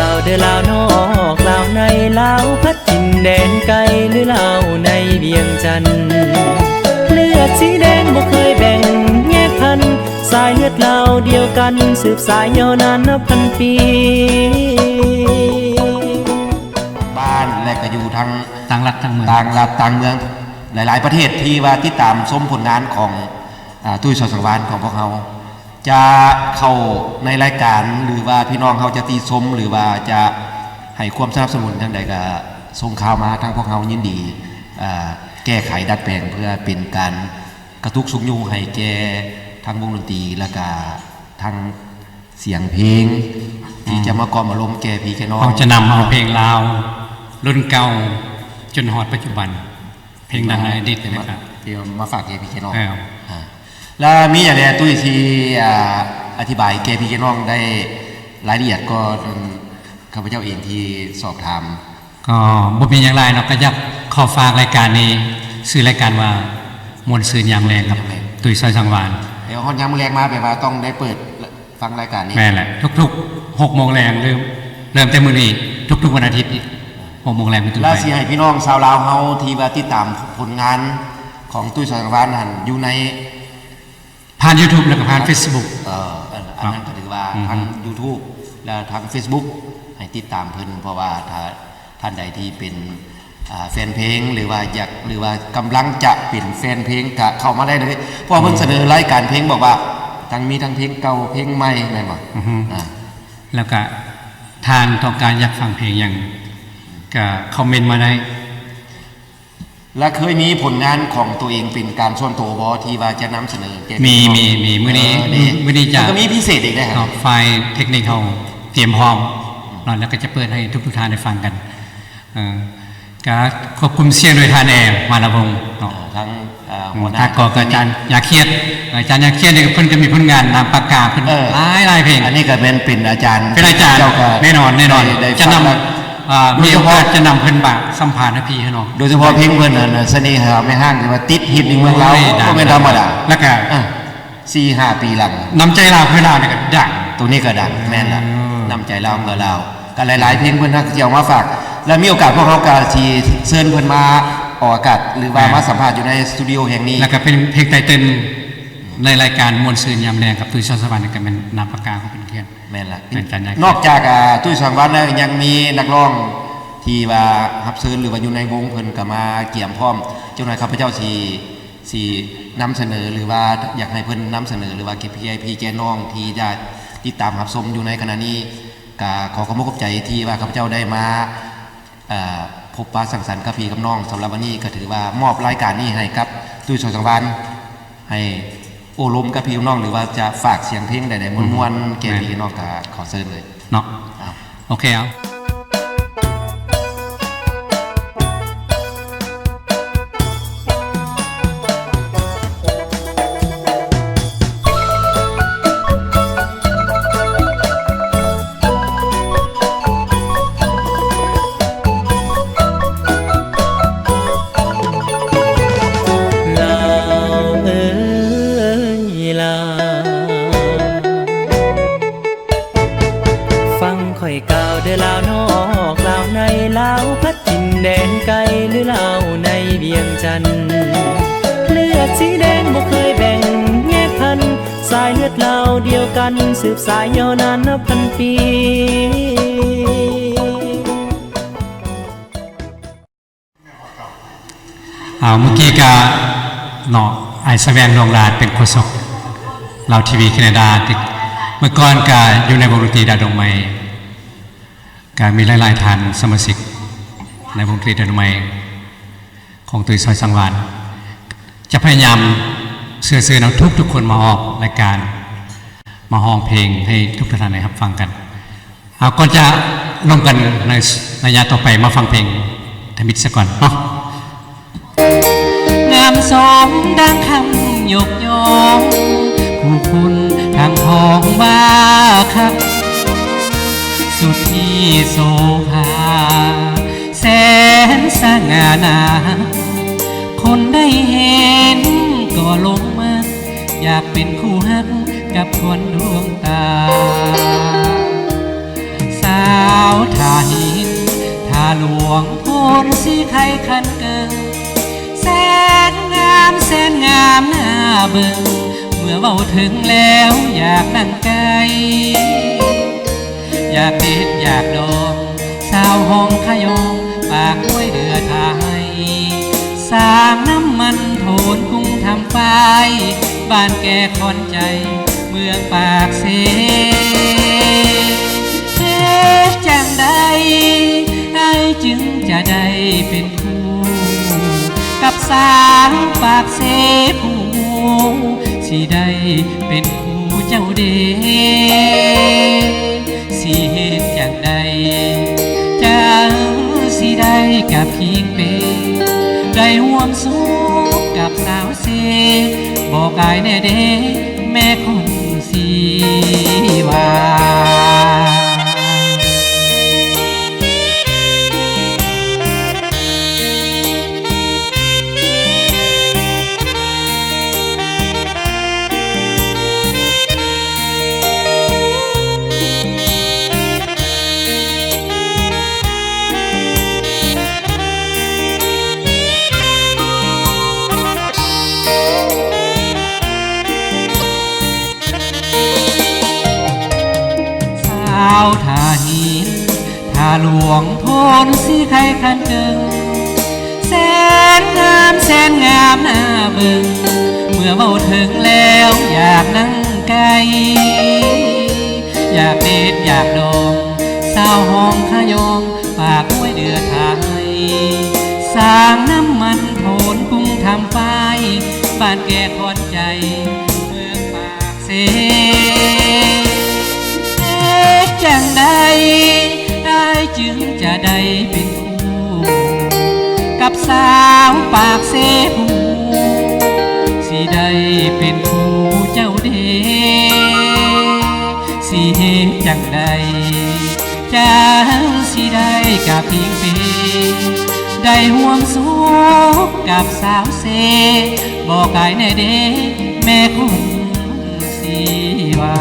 าวเด้อลาวนอกลาวในลาวพัดถิ่นแดนไกลหรือลาวในเวียงจันทน์เลือดสีแดงบ่เคยแบ่งแยกพันสายเลือดลาวเดียวกันสืบสายยาวนานนับพันปีบ้านและก็อยู่ทั้งต่างรัฐต่างเมืองต่างเมืองหลายๆประเทศที่ว่าติดตามชมผลงานของตุ้ยสอสังวาลของพวกเราจะเข้าในรายการหรือว่าพี่น้องเขาจะตีชมหรือว่าจะให้ความสนับสนุนทางใดก็ส่งข่าวมาทางพวกเรายินดีแก้ไขดัดแปลงเพื่อเป็นการกระทุกสุกยูให้แก่ทางวงดนตรีและก็ทางเสียงเพลงที่จะมากอมอารมณ์แก่พี่แก่น้องเขาจะนำเอาเพลงลาวรุ่นเก่าจนฮอดปัจจุบันเพลงดังในอดีตนะครับที่มาฝากแก่พี่แก่น้องแล้วมีอย่างไรตุ้ยที่อธิบายแก่พี่แก่น้องได้รายละเอียดก็ข้าพเจ้าเองที่สอบถามก็บ่มีอย่างไรเนาะก็อยากขอฝากรายการนี้ชื่อรายการว่ามวลซืนยามแรงครับตุ้ยซอยสังวาลเดี๋ยวฮอนยามแรงมาแปลว่าต้องได้เปิดฟังรายการนี้แม่แหละทุกๆ6 โมงแรงเริ่มแต่มื้อนี้ทุกๆวันอาทิตย์6 โมงแรงเป็นต้นไปแล้วสิให้พี่น้องชาวลาวเฮาที่ว่าติดตามผลงานของตุ้ยซอยสังวาลนั้นอยู่ในผ่าน YouTube แล้วก็ผ่าน Facebook อันนั้นก็ถือว่าทาง YouTube และทาง Facebook ให้ติดตามเพิ่นเพราะว่าถ้าท่านใดที่เป็นแฟนเพลงหรือว่ากำลังจะเป็นแฟนเพลงก็เข้ามาได้เลยเพราะเพิ่นเสนอรายการเพลงบอกว่าทั้งมีทั้งเพลงเก่าเพลงใหม่แม่นบ่แล้วก็ทานต้องการอยากฟังเพลงอย่างก็คอมเมนต์มาได้และเคยมีผลงานของตัวเองเป็นการส่วนตัวบ่ที่ว่าจะนำเสนอมีมื้อนี้จะก็มีพิเศษอีกได้ครับไฟล์เทคนิคเฮาเตรียมพร้อมแล้วก็จะเปิดให้ทุกท่านได้ฟังกันก็ควบคุมเสียงโดยท่านแอร์มาละวงทั้งหัวหน้ากอกอาจารย์อยากเครียดเนี่ยเพิ่นก็มีผลงานนำปากกาเพิ่นหลายเพลงอันนี้ก็เป็นอาจารย์แน่นอนจะนำมีโอกาสจะนำเพิ่นบาสัมภาษณ์ให้พี่ให้น้องโดยเฉพาะเพลงเพิ่นเสน่หาไม่ห้างที่ว่าติดฮิตในเมืองเราก็เป็นธรรมดาแล้วก็4-5 ปีหลังน้ำใจลาวเพื่อลาวเนี่ยก็ดังตัวนี้ก็ดังแม่นล่ะน้ำใจลาวเพื่อลาวก็หลายๆเพลงเพิ่นที่เอามาฝากและมีโอกาสพวกเราก็ที่เชิญเพิ่นมาออกอากาศหรือว่ามาสัมภาษณ์อยู่ในสตูดิโอแห่งนี้แล้วก็เป็นเพลงไตเติ้ลในรายการมวลซืนยามแรงกับตุ้ยซอยสังวาลก็เป็นนามปากกาของเพิ่นเขียนแม่นล่ะนอกจากตุ้ยซอยสังวาลแล้วยังมีนักร้องที่ว่ารับเชิญหรือว่าอยู่ในวงเพิ่นก็มาเกี่ยมพร้อมเจ้าหน้าข้าพเจ้าสินำเสนอหรือว่าอยากให้เพิ่นนำเสนอหรือว่าพี่แกน้องที่จะติดตามรับชมอยู่ในขณะนี้ก็ขอขอบคุณใจที่ว่าข้าพเจ้าได้มาพบปะสังสรรค์กับพี่กับน้องสำหรับวันนี้ก็ถือว่ามอบรายการนี้ให้ครับตุ้ยซอยสังวาลให้โอ้ลมกับพี่กับน้องหรือว่าจะฝากเสียงเพลงใดๆม้วนๆแก่พี่น้องก็ขอเชิญเลยเนาะโอเคเอาข่อยกล่าวเด้อลาวนอกลาวในลาวพัดถิ่นแดนไกลหรือลาวในเวียงจันทน์เลือดสีแดงบ่เคยแบ่งแยกพันสายเลือดลาวเดียวกันสืบสายยาวนานนับพันปีเมื่อกี้ก็เนาะไอซ์แวนดวงราชเป็นโฆษกเราทีวีแคนาดาเมื่อก่อนก็อยู่ในวงดนตรีดาดงไม้การมีหลายๆท่านสมาชิกในวงดนตรีดาดงไม้ของตุ้ยซอยสังวาลจะพยายามเสื่อๆเอาทุกคนมาออกรายการมาห้องเพลงให้ทุกท่านได้รับฟังกันก่อนจะลงกันในระยะต่อไปมาฟังเพลงธมิตรซะก่อนเนาะงามสมดังคำยกย่องผู้คุณทางทองบ้าครับสุดที่โสภาแสนสง่านาคนได้เห็นก็ลงมาอยากเป็นคู่ฮักกับคนดวงตาสาว ท่าหินท่าหลวงโพนสีไข่คันเกิงแสนงามแสนงามหน้าเบิ่งเมื่อเว้าถึงแล้วอยากนั่งไกลอยากเด็ดอยากดองสาวห้องขยองปากห้วยเดือไทยสร้างน้ำมันโทนกรุงทำไฟบ้านแก่คอนใจเมืองปากเสเฮ็ดจังใดไอ้จึงจะได้เป็นคู่กับสาวปากเสผู้สิได้เป็นคู่เจ้าเดสิเฮ็ดจังใดจังสิได้กับพิงเปได้ห่วมสุขกับสาวเสบอกอายแน่เด้แม่คนสีว่า าวท่าหินท่าหลวงโพนสีไข่คันเกิงแสนงามแสนงามหน้าเบิ่งเมื่อเว้าถึงแล้วอยากนั่งไกลอยากเด็ดอยากดองสาวห้องขยองปากห้วยเดือไทยสร้างน้ำมันโพนกรุงทำไฟบ้านแก่คอนใจเมืองปากเสจังใดได้จึงจะได้เป็นคู่กับสาวปากเสหูสิได้เป็นคู่เจ้าเดสิเหตุจังใดจังสิได้กับพิงเปได้ห่วงสุขกับสาวเสบอกกายแน่เดแม่คนสีว่า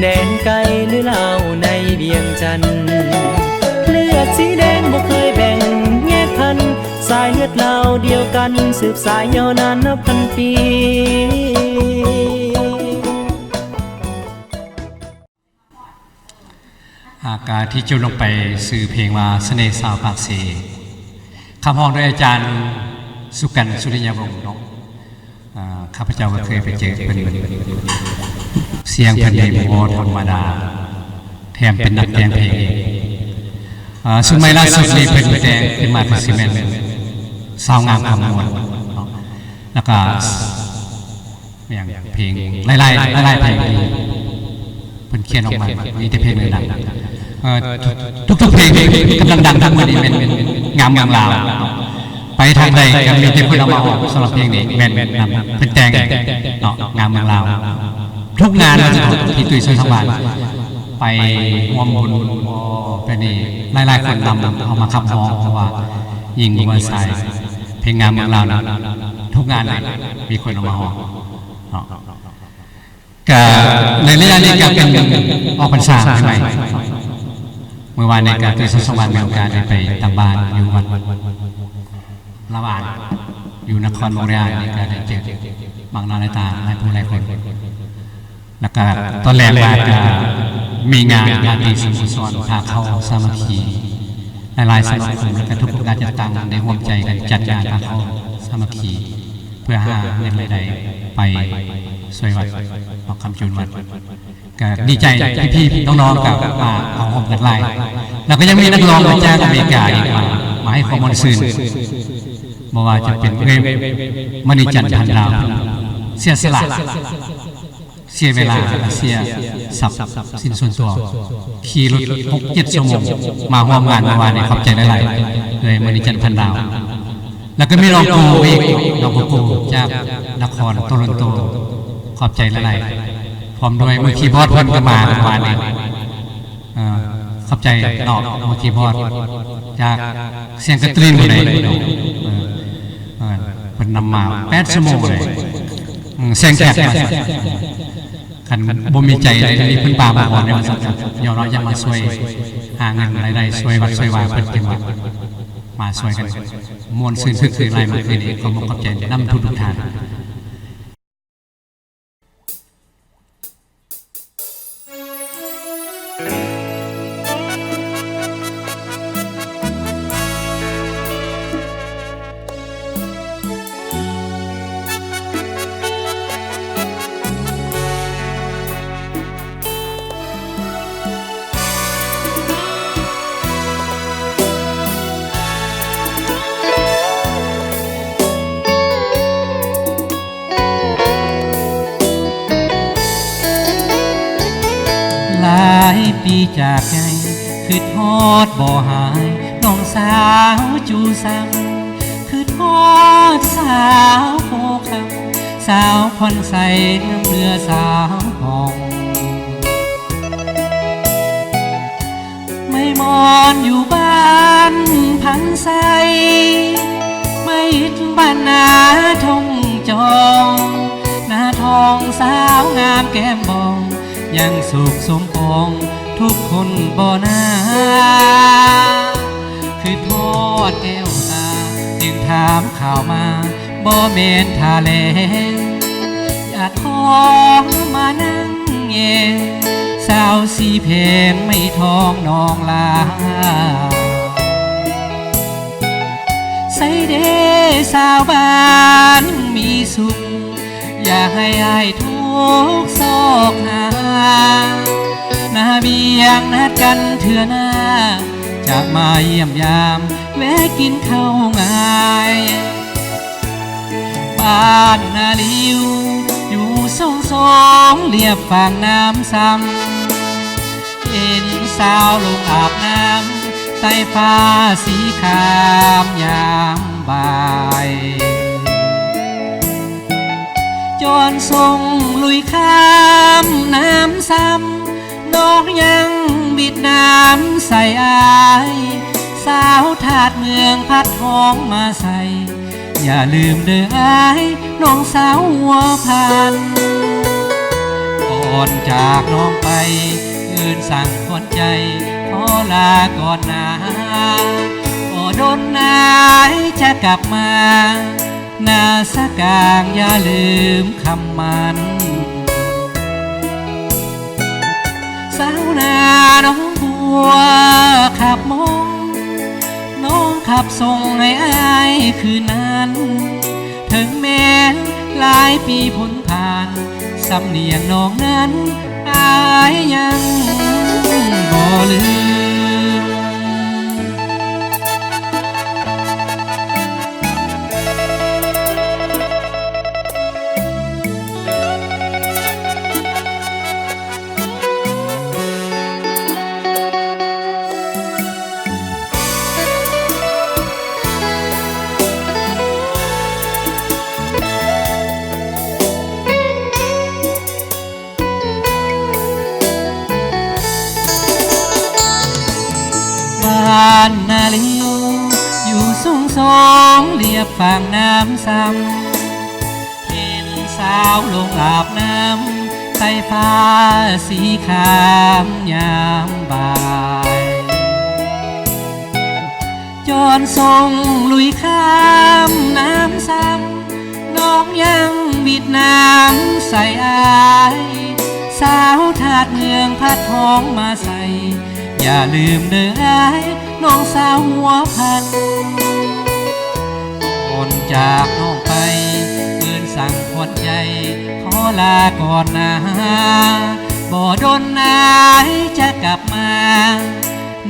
แดนไกลหรือเล่าในเวียงจันทร์เลือดสีแดงบ่เคยแบ่งแยกพันสายเลือดเราเดียวกันสืบสายยาวนานนับพันปีอากาศที่จุลงไปสื่อเพลงว่าเสน่ห์สาวปากเสคำพ้องโดยอาจารย์สุกันสุริยาวงศ์เนาะข้าพเจ้าก็เคยไปเจอเป็นเสียงเพลงโมธรรมดาแถมเป็นนักแต่งเพลงเองสุดไม่ล่าสุดนี้เป็นแต่งเป็นมาเป็นซีเมนต์สาวงามคำนวณแล้วก็อย่างเพลงไล่เพลงเป็นเขียนออกมามีแต่เพลงดังทุกเพลงกำลังดังทั้งหมดนี้เป็นงามเมืองลาวไปทางใดก็มีแต่เพื่อนเอามาออกสำหรับเพลงนี้แม่นเป็นแต่งเนาะงามเมืองลาวทุกงานเราจะพี่ตุ้ยช่วยทั้งวันไปร่วมบุญไปนี่ไล่คนนำเอามาขับร้องเพราะว่ายิงมาใส่เพลงงามเมืองลาวนะทุกงานเลยมีคนเอามาออกกับในระยะนี้ก็เป็นออกพรรษาใช่ไหมเมื่อวานในการตุ้ยช่วยทั้งวันมีโอกาสได้ไปตามบ้านอยู่วัดละหว่างอยู่นครโมเรียในการได้เจอบางนาในตาให้ผู้หลายคนแล้วก็ตอนแรกมาก็มีงานตีสโมสรพาเข้าสามัคคีหลายสมาคมและทุกการจัดตั้งได้ร่วมใจกันจัดงานพาเข้าสามัคคี พื่อหาเงินรายได้ไปช่วยวัดออกคำจุนวัดก็ดีใจพี่น้องๆกับมาเอาหอมกันไล่แล้วก็ยังมีนักร้องมาจากอเมริกาอีกมาให้ข้อมูลสื่อบอกว่าจะเป็นมณีจันทร์พันดาวเสียสละเสียเวลาเสียสับสินส่วนตัวขี่รถ6-7 ชั่วโมงมาร่วมงานเมื่อวานนี้ขอบใจหลายๆเลยมณีจันทร์พันดาวแล้วก็มีน้องโกอีกน้องโกจากนครโตรอนโตขอบใจหลายๆพร้อมด้วยมือคีย์บอร์ดเพิ่นก็มาเมื่อวานนี้ขอบใจนอกมือคีย์บอร์ดจากเสียงกระตรินเลยเป็นนำมา8 ชั่วโมงเลยเสียงแขกมาขันบ่มีใจอะไรนี่เพิ่นปามาก่อนในวันสัปดาห์เดี๋ยวเราจะมาช่วยหาเงินรายได้ช่วยวัดช่วยวาเพิ่นเก็บวัดมาช่วยกันมวลซื่นคืออะไรมาคืนนี้ขอบคุณขอบใจนำทุกท่านหลายปีจากไงคือทอดบ่หายน้องสาวจูสังคือทอดสาวโคคำสาวพรใสน้ำเรือสาวหองไม่มอนอยู่บ้านพันใสไม่บ้านนาทงจองนาทองสาวงามแก้มบองยังสุขสมปองทุกคนบ่นาคือทอดแก้วตาจึงถามข่าวมาบ่เมนทาเลอยากขอมานั่งเย็นสาวสีเพงไม่ทองน้องลาใส่เดสาวบ้านมีสุขอย่าให้อายทุกซอกหาหน้าเบียงนัดกันเถื่อหน้าจะมาเยี่ยมยามแวะกินข้าวง่ายบ้านนาลิวอยู่สองเรียบฝั่งน้ำซ้ำเห็นสาวลงอาบน้ำใต้ฟ้าสีครามยามบ่ายจอนทรงลุยข้ามน้ำซ้ำน้องยังบิดน้ำใส่อายสาวถาดเมืองพัดท้องมาใส่อย่าลืมเด้ออายน้องสาวหัวพันก่อนจากน้องไปอื่นสั่งคนใจขอลาก่อนนะก็โดนนายจะกลับมานาสกางอย่าลืมคำมันสาวนาน้องบัวขับมองน้องขับส่งให้อายคืนนั้นถึงแม้หลายปีพ้นผ่านสำเนียงน้องนั้นอายยังบ่ลืมบ้านนาลิวอยู่สูงสองเรียบฝั่งน้ำซ้ำเห็นสาวลงอาบน้ำใต้ฟ้าสีครามยามบ่ายจอนทรงลุยข้ามน้ำซ้ำน้องยังบิดน้ำใส่อายสาวถาดเมืองพัดท้องมาใส่อย่าลืมเด้ออายน้องสาวหัวพันก่อนจากน้องไปเ ลาก่อนนะบ่ดนนายจะกลับมา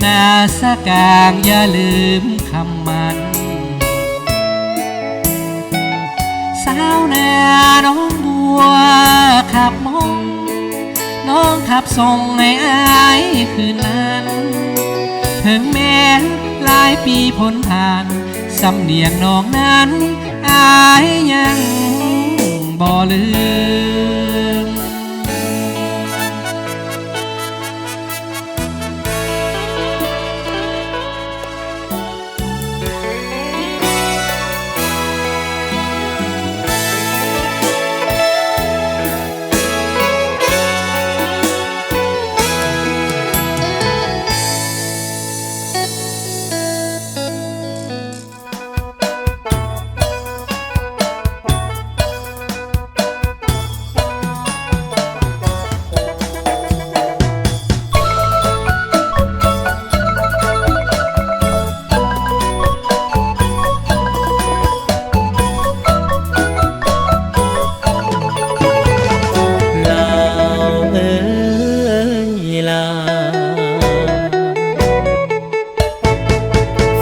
นาสกางอย่าลืมคำมันสาวนาน้องบัวขับมองน้องขับส่งในอายคืนนั้นถึงแม้หลายปีพ้นผ่านสำเนียงน้องนั้นอายยังบ่ลืม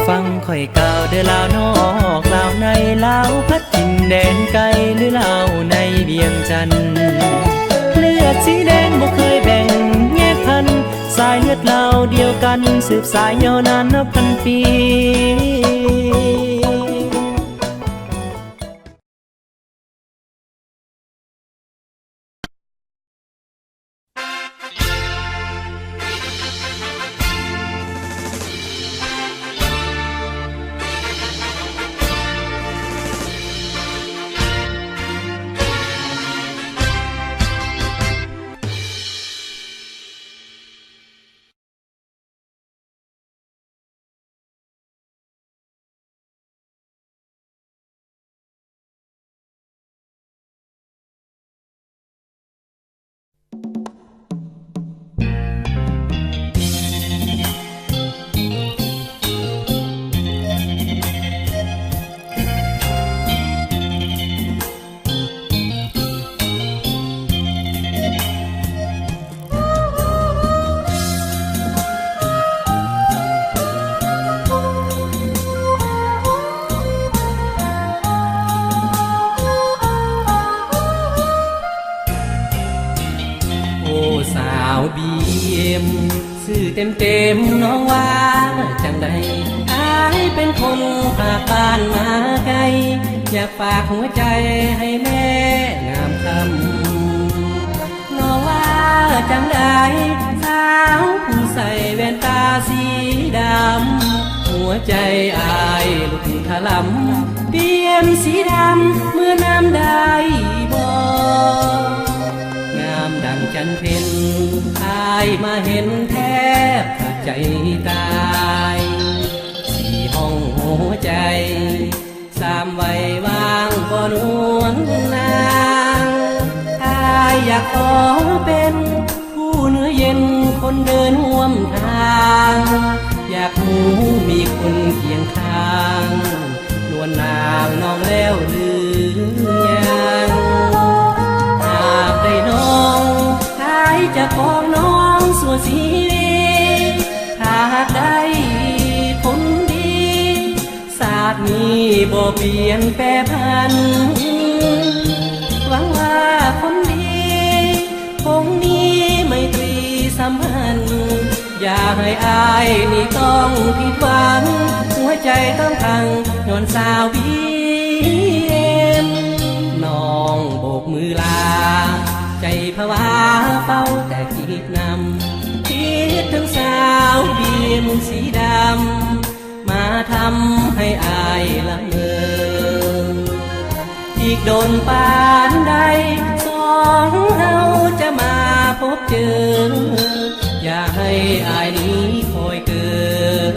ฟังข่อยกล่าวเด้อลาวนอกลาวในลาวพัดถิ่นแดนไกลหรือลาวในเวียงจันทน์เลือดสีแดงบ่เคยแบ่งแยกพันสายเลือดลาวเดียวกันสืบสายยาวนานนับพันปีสาวบีเอ็มชื่อเต็มน้องว่าจังใดอายเป็นคนภาคบ้านมาไกลอยากฝากหัวใจให้แม่งามคำน้องว่าจังใดสาวผู้ใส่แว่นตาสีดำหัวใจอายลุกถลำเปลี่ยนสีดำเมื่อน้ำได้บ่ดังจันเพ็ญอายมาเห็นแทบขาดใจตายสี่ห้องหัวใจสามวัยว่างบ่นวลนางอายอยากขอเป็นผู้เนื้อเย็นคนเดินห่วมทางอยากหูมีคนเคียงข้างนวลนางน้องแล้วหรือยังหากได้น้องจะกองน้องส่วนสีถ้าได้ผลดีศาสตร์นี้บ่เปลี่ยนแปรพันหวังว่าคนดีคงมีไมตรีสัมพันธ์อย่าให้อายนี่ต้องผิดหวังหัวใจต้องพังย้อนสาวบีเอ็มน้องโบกมือลาใจภาวะเฝ้าแต่คิดนำคิดถึงสาวบีมสีดำมาทำให้อายละเมออีกโดนปานใดสองเฮาจะมาพบเจออย่าให้อายนี้คอยเกิด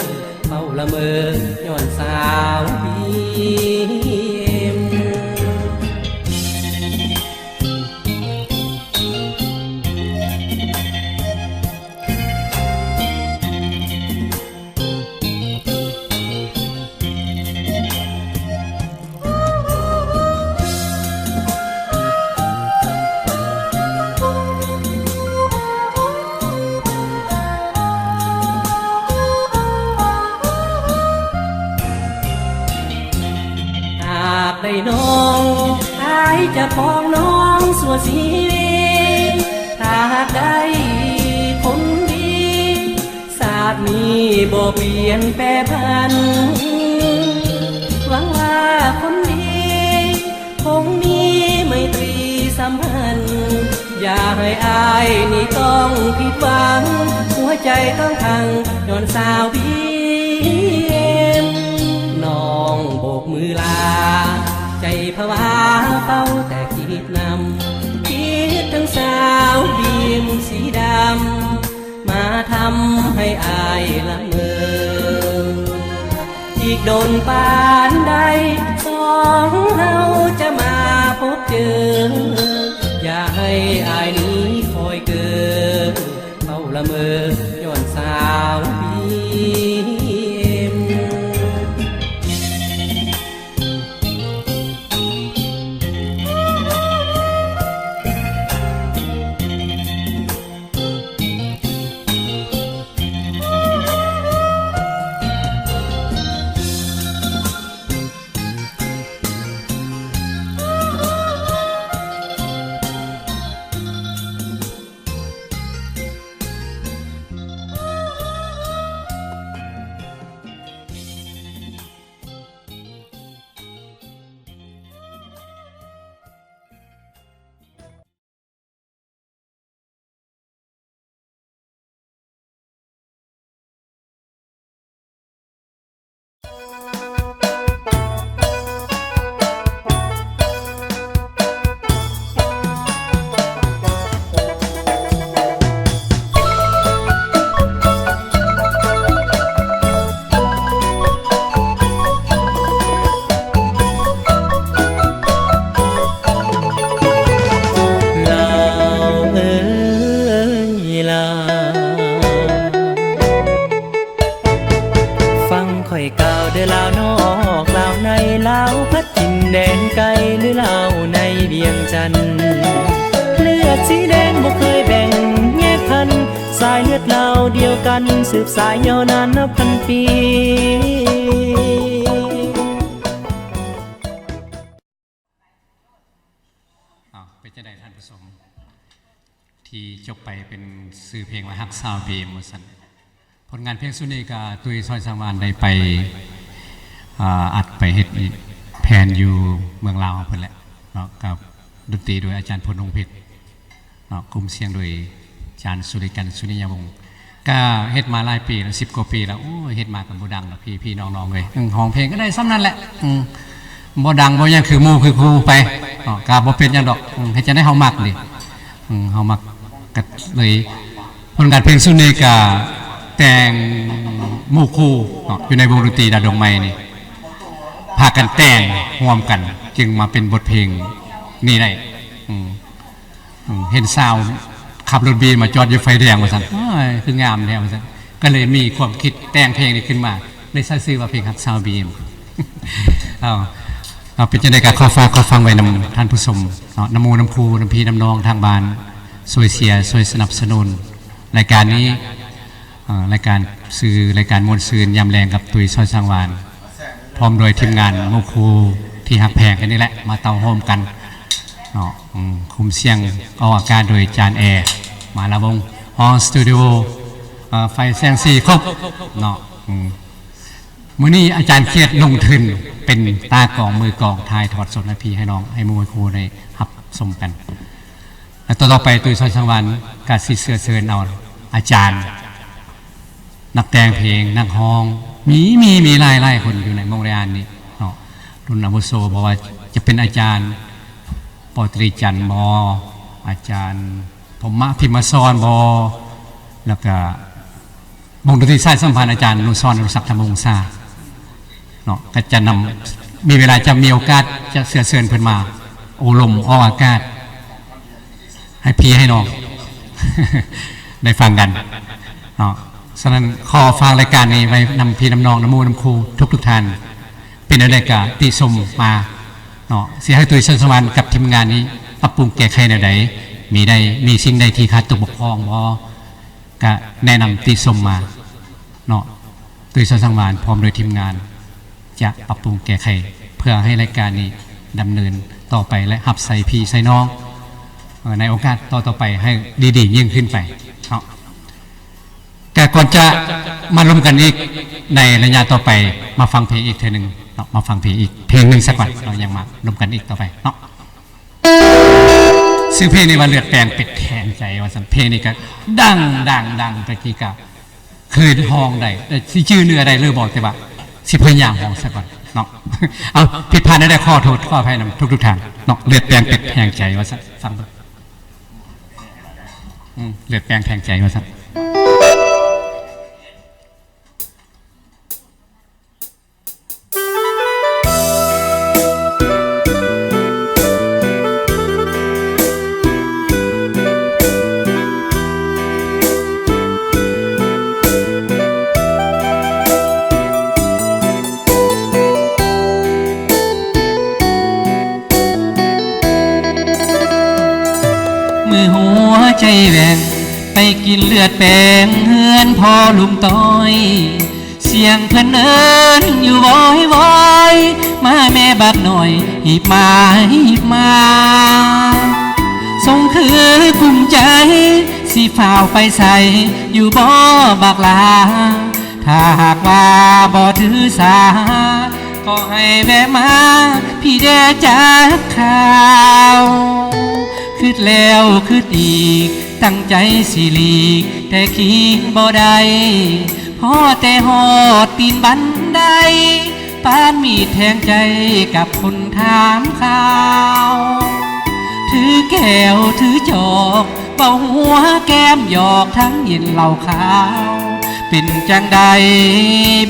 เฝ้าละเมอย้อนสาวบี จะปองน้องสัวสีถ้าหากได้คนดีศาสตร์นี้บ่เปลี่ยนแปรพันหวังว่าคนดีคงมีไมตรีสัมพันธ์อย่าให้อายนี่ต้องผิดหวังหัวใจต้องพังย้อนสาวพี่น้องโบกมือลาใจผวาเฝ้าแต่คิดนำคิดทั้งสาวบีมสีดำมาทำให้อายละเมออีกโดนปานใดสองเฮาจะมาพบเจออย่าให้อายนี้คอยเกินเฝ้าละเมอย้อนสาวบีม สายเลือดเราเดียวกันสืบสายยาวนานนับพันปีเป็นจะได้ท่านผู้ชมที่จบไปเป็นสื่อเพลงว่าฮักซาวบีมสันผลงานเพลงสุนีกาตุยซอยสังวานได้ไปอัดไปเฮ็ดแผนอยู่เมืองลาวเพิ่นแหละเนาะกับดนตรีโดยอาจารย์พลวงเพชรเนาะกลุ่มเสียงโดยอาจารย์สุริกันสุนิยาวงศ์ก็เฮ็ดมาหลายปีแล้ว10 กว่าปีแล้วโอ้เฮ็ดมากับบ่ดังแล้วพี่น้องๆเลยห้องเพลงก็ได้ซ้ำนั่นแหละบ่ดังบ่ยังคือหมู่คือครูไปก็บ่เป็นหยังดอกให้จะได้เฮามักดิเฮามักก็เลยผลงานเพลงสุนีกาแต่งหมู่คู่อยู่ในวงดนตรีดาดงไม้นี่พากันแต่งร่วมกันจึงมาเป็นบทเพลงนี่ได้เห็นสาวขับรถบีมาจอดอยู่ไฟแดงว่าซั่นคืองามแท้ว่าซั่นก็เลยมีความคิดแต่งเพลงนี้ขึ้นมาเลยใช้ชื่อว่าเพลงฮักซาวบีมเอาเป็นจังได๋ก็ขอฝากขอฟังไว้นำท่านผู้ชมน้ำมูน้ำครูน้ำพี่น้ำน้องทางบ้านช่วยเชียร์ช่วยสนับสนุนรายการนี้รายการสื่อรายการมวลซืนยำแรงกับตุยซอยสังวานพร้อมโดยทีมงานโมครูที่หักแพงกันนี่แหละมาเตาโฮมกันคุมเสียงออกอากาศโดยจานแอร์มาละวงห้องสตูดิโอไฟแสงสีครบเนาะมื้อนี้อาจารย์เครียดลงทุนเป็นตากองมือกองทายถอดสดนาพีให้น้องให้มวยครูได้รับชมกันแล้วต่อไปตุยซอยสังวานกาสิเสือเชิญเอาอาจารย์นักแต่งเพลงนักฮ้องมีหลายคนอยู่ในโรงเรียนนี้เนาะรุ่นอาวุโสบอกว่าจะเป็นอาจารย์ปตรีจันทร์บออาจารย์ธมมะพิมซอนบอแล้วก็วงดนตรีสายสัมพันธ์อาจารย์นุสรอนุศักดิ์ธรรมวงศ์ซาเนาะก็จะนำมีเวลาจะมีโอกาสจะเสือเชิญเพิ่นมาโอลมออกอากาศให้พี่ให้น้อง ได้ฟังกันเนาะฉะนั้นขอฟังรายการนี้ไว้นำพี่น้ำน้องน้ำมูน้ำครูทุกท่านเป็นอะไรกับติชมมาเนาะเสียให้ตัวเชิญสวรรค์กับทีมงานนี้ปรับปรุงแก้ไขในใดมีสิ่งใดที่ขาดตกบกพร่องก็แนะนำติชมมาเนาะตัวเชิญสวรรค์พร้อมโดยทีมงานจะปรับปรุงแก้ไขเพื่อให้รายการนี้ดำเนิน ต่อไปและหับใส่พี่ใส่น้องในโอกาสต่อไปให้ดีๆยิ่งขึ้นไปเนาะแต่ก่อนจะมาลงกันอีกในระยะต่อไปมาฟังเพลงอีกเทนึงเนาะมาฟังเพลงอีกเพลงหนึ่งสักวันเรายังมาลงกันอีกต่อไปเนาะซื้อเพลงในวันเลือดแปลงเป็ดแทนใจว่าสันเพลงนี้ก็ดังตะกี้กับเคยห้องได้สิชื่อเนื้อได้เลยบอกแต่ว่าสิพยายามห้องสักวันเนาะเอาผิดพลาดได้ข้อโทษข้ออภัยนำทุกทางเนาะเลือดแปลงเป็ดแทงใจว่าสันฟังดูเลือดแปลงแทงใจว่าสันมือหัวใจแหว่งไปกินเลือดแปลงเฮือนพอลุมต้อย เสียงเพิ่นเอิ้นอยู่วอยมาแม่บักหน่อยหีบมาส่งคือกลุ่มใจสิฝ่าวไปใส่อยู่บ่บักลาถ้าหากว่าบ่ถือสาก็ให้แวะมาพี่แดจักข่าวคืดแล้วคืดอีกตั้งใจสิลีกแต่คิดบ่ได้พอแต่หอดตีนบันไดปานมีดแทงใจกับคนถามข่าวถือแก้วถือจอกเป่าหัวแก้มหยอกทั้งเย็นเหล่าขาวเป็นจังใด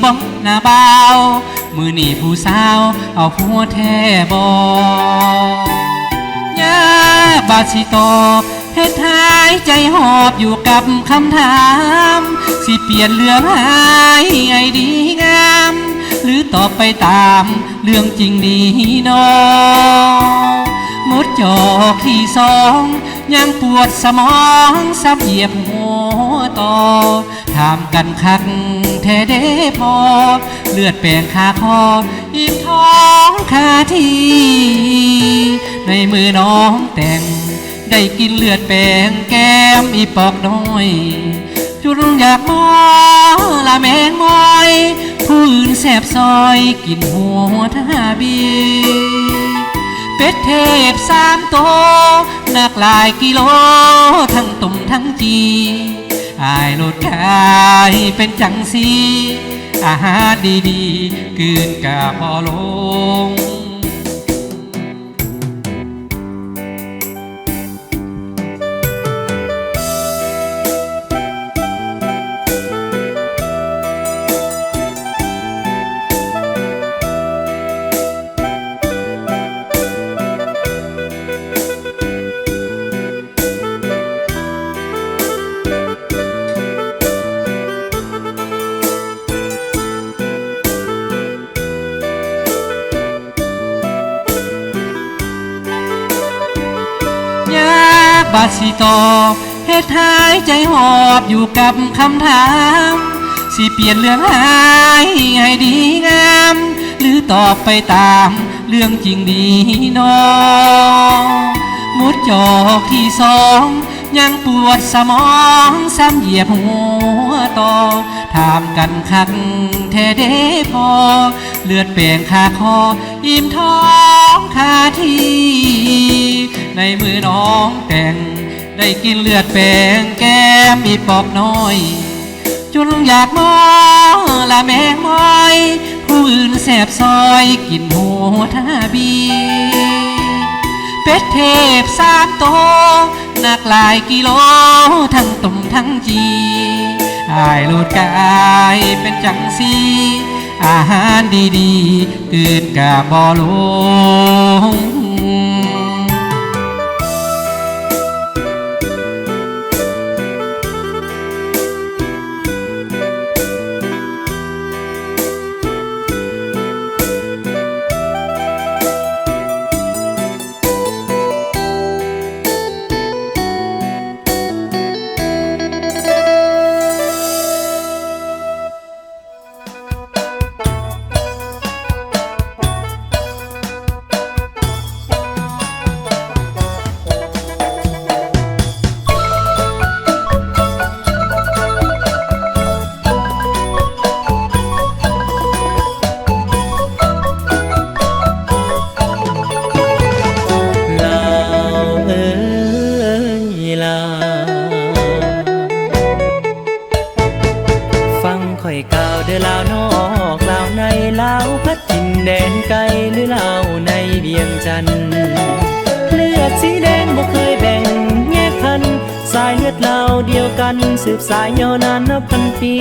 บ้องหน้าบ่าวมือนี่ผู้สาวเอาผัวแท้บ่ยาบาสิตอบเฮ็ดหายใจหอบอยู่กับคำถามสิเปลี่ยนเรื่องหายไอดีงามหรือตอบไปตามเรื่องจริงดีนอหมดจอกที่สองยังปวดสมองซับเหยียบหัวต่อถามกันคักแท้เด้พอเลือดแปลงคาคออิ่มท้องคาทีในมือน้องแต่งได้กินเลือดแปลงแก้มอีปอกน้อยจุดอยากมอละแมงมอยผู้อื่นแสบซอยกินหัวท่าบีเป็ดเทพ3 ตัวหนักหลายกิโลทั้งตุ่มทั้งจีอายโลดกายเป็นจังสีอาหารดีๆกืนกะพอลงบาสิตอบเฮ็ดหายใจหอบอยู่กับคำถามสิเปลี่ยนเรื่องหายให้ดีงามหรือตอบไปตามเรื่องจริงดีนอมุดจอกที่สองยังปวดสมองซ้ำเหยียบหัวต่อถามกันคักแท้เด้พอเลือดแปลงคาคออิ่มท้องคาทีในมือน้องแต่งได้กินเลือดแปลงแก้มอีปอกน้อยจนอยากมอละแมงมอยผู้อื่นแสบซอยกินหัวท่าบีเป็ดเทพ3 ตัวหนักหลายกิโลทั้งตุ่มทั้งจีอายโลดกายเป็นจังสีอาหารดีๆกืนกะบ่ลง ด้อลาวนอกลาวในลาวพัดถิ่นแดนไกลหรือลาวในเวียงจันทน์เลือดสีแดงบ่เคยแบ่งแยกพันสายเลือดลาวเดียวกันสืบสายยาวนานนับพันปี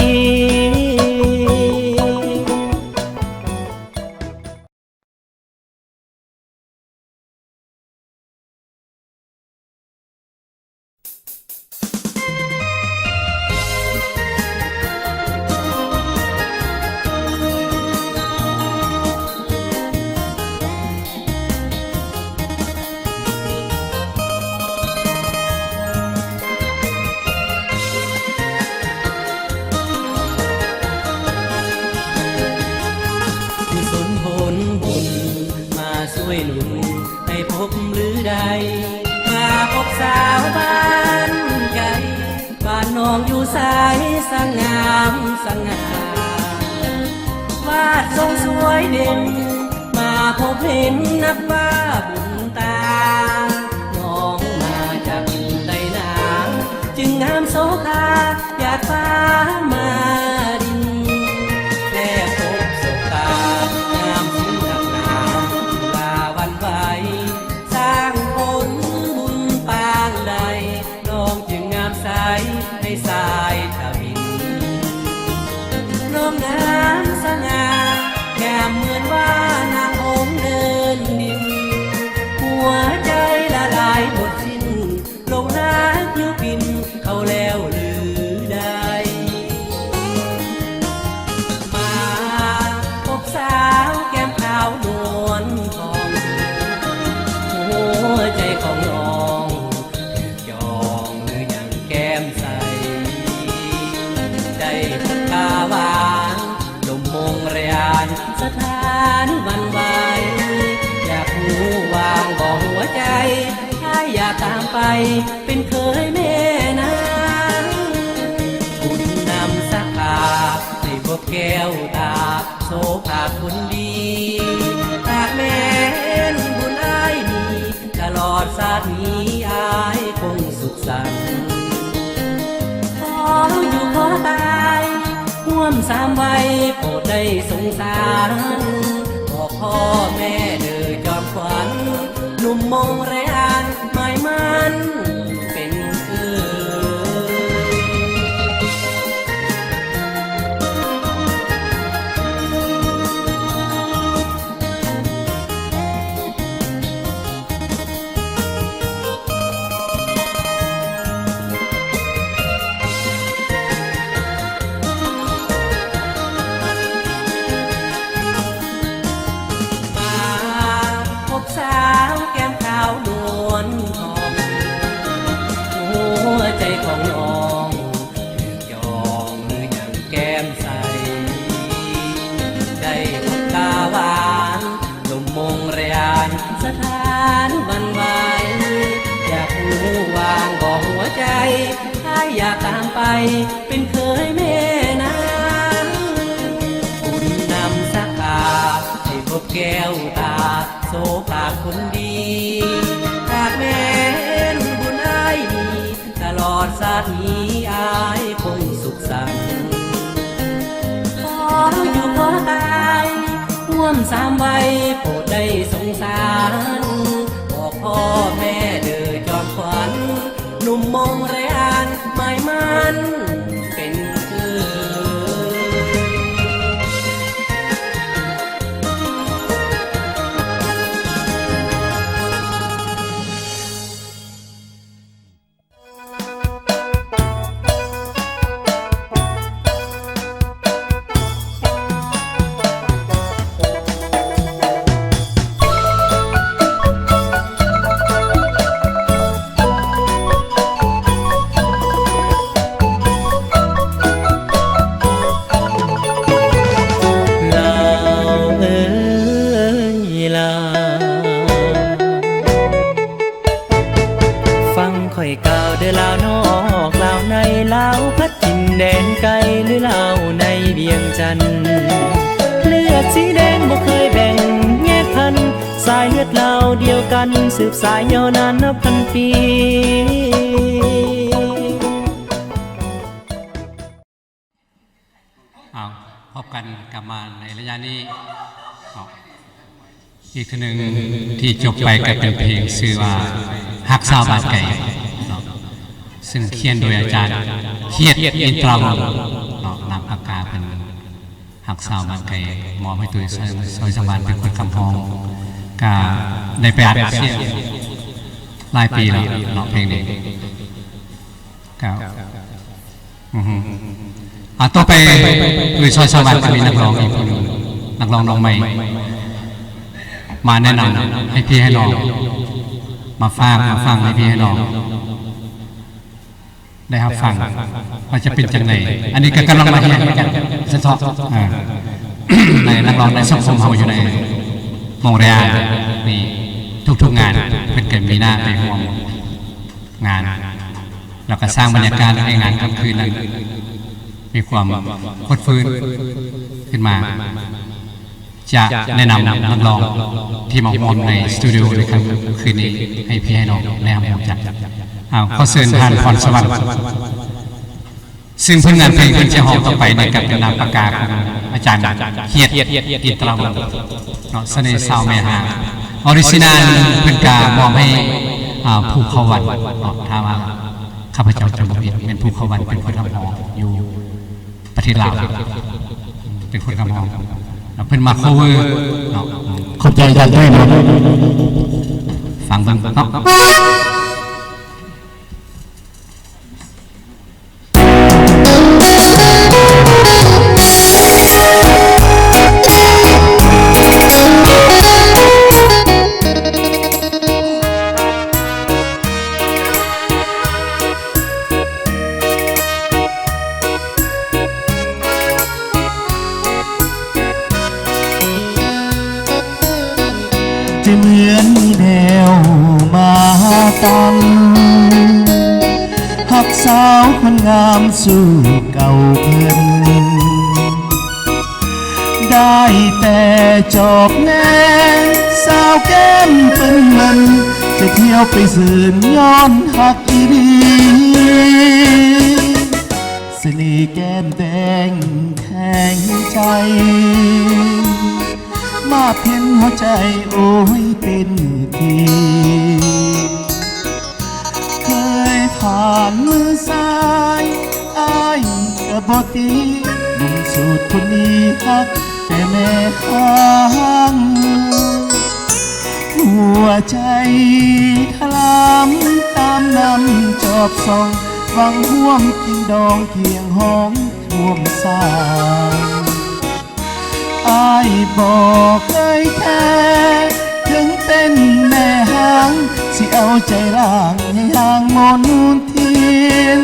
ช่วยหนุนให้พบหรือใดมาพบสาวบ้านไกลบ้านน้องอยู่สายสงามสง่าวาดทรงสวยเด่นมาพบเห็นนับว่าบุญตาน้องมาจากใดนาจึงงามโสภาหยาดฟ้ามาดินแค่พบสบตางามสิ้นหักงามลาวันไหวสร้างผลบุญปางใดน้องจึงงามใสในสายทวินน้องงามสง่าแก้มเหมือนว่านางองค์เดินดินหัวใจละลายหมดสิ้นลงรักยุพินเขาแล้วหรือใดมาพบสาวแก้มขาวนวลทองหัวใจของน้องถูกจองหรือยังแก้มใสได้ตาหวานลมมงเรียนสถานวันไหวอยากหูวางบอกหัวใจถ้าอยากตามไปเป็นเคยแม่นางคุณนำสักตาให้พบแก้วตาโสภาคุณดีหากแม่นบุญอ้ายมีตลอดชาตินี้อ้ายคงสุขสันต์ขออยู่ขอตายร่วมสามวัยโปรดได้สงสารบอกพ่อแม่เด้อจอมขวัญหนุ่มมงเรียนหมายมันเป็นคือพบสาวแก้มขาวนวลทองหัวใจของน้องถูกจองหรือยังแก้มใสได้พบตาหวานลมมงเรียนสถานวันไหวอยากหูวางบอกหัวใจถ้าอยากตามไปเป็นเคยแม่นางคุณนำสักตาให้พบแก้วตาโสภาคนดีหากแม่นบุญอ้ายมีตลอดชาตินี้อ้ายคงสุขสันต์ขออยู่ขอตายร่วมสามวัยโปรดได้สงสารบอกพ่อแม่เด้อจอมขวัญหนุ่มมงเรียนหมายมันเป็นคือ ฟังข่อยกล่าวเด้อลาวนอกลาวในลาวพัดถิ่นแดนไกลหรือลาวในเวียงจันทน์เลือดสีแดงบ่เคยแบ่งแยกพันสายเลือดลาวเดียวกันสืบสายยาวนานนับพันปีเอาพอ กันกลับมาในระยะนี้อีกทีหนึ่งที่จบไปก็เป็นเพลงชื่อว่าฮักสาวบานไก่ซึ่งเขียนโดยอาจารย์เขียดอินทรามนามปากกาเป็นฮักสาวบานไก่มอบให้ตัวซอยสมานเป็นคนคำพองก็ได้ไปอัดเสียงหลายปีแล้วเนาะเพลงนี้ก็ต่อไปโดยซอยสมานก็มีนักร้องอีกคนนึงนักร้องน้องใหม่มาแนะนำให้พี่ให้น้องมาฟังให้พี่ให้น้องได้ครับฟังว่าจะเป็นจังไหนอันนี้ก็กำลังมาเรียนกันสะท้อนในนักร้องในสังคมเขาอยู่ในมองเรียนนี่ทุกๆงานเป็นเกิดมีหน้าไปห่วงงานเราก็สร้างบรรยากาศให้งานกลางคืนนั้นมีความพดฟื้นขึ้นมาจะแนะนำนักร้องที่มาร่วมในสตูดิโอในครั้งคืนนี้ให้พี่ให้น้องแนะนำผมจัดข้อเสนอผ่านพรสวรรค์ซึ่งผลงานเพลงที่จะห้องต่อไปในกับเป็นนามปากกาของอาจารย์เฮียดอินตรามเนาะเสน่ห์สาวแม่หางออริจินัลเป็นการมอบให้ผู้เข้าวัดถ้าว่าข้าพเจ้าจำเป็นเป็นผู้เข้าวัดเป็นคนทำหออยู่ประเทศลาวเป็นคนทำหอเพิ่นมาโคเวอร์เนาะขอบใจอาจารย์ด้วยเนาะฟังเบิ่งเนาะจะเหมือนมีแนวมาตันหักสาวคนงามสู่เก่าเพิ่นได้แต่จอบแน่สาวแก้มเป็นมันจะเที่ยวไปสื่นย้อนหักอีดีเสน่ห์แก้มแดงแทงใจมาเพียนหัวใจโอ้ยเป็นทีเคยผ่านมือซ้ายอ้ายกระบอกตีหนุ่มสูตรคนนี้ฮักแต่แม่ข้างหัวใจถลำตามนำจอบส่องหวังห่วมกินดองเคียงห้องท่วมสายอ้ายบอกเคยแค่ถึงเป็นแม่หางสิเอาใจล่างให้ห่างมนเทียน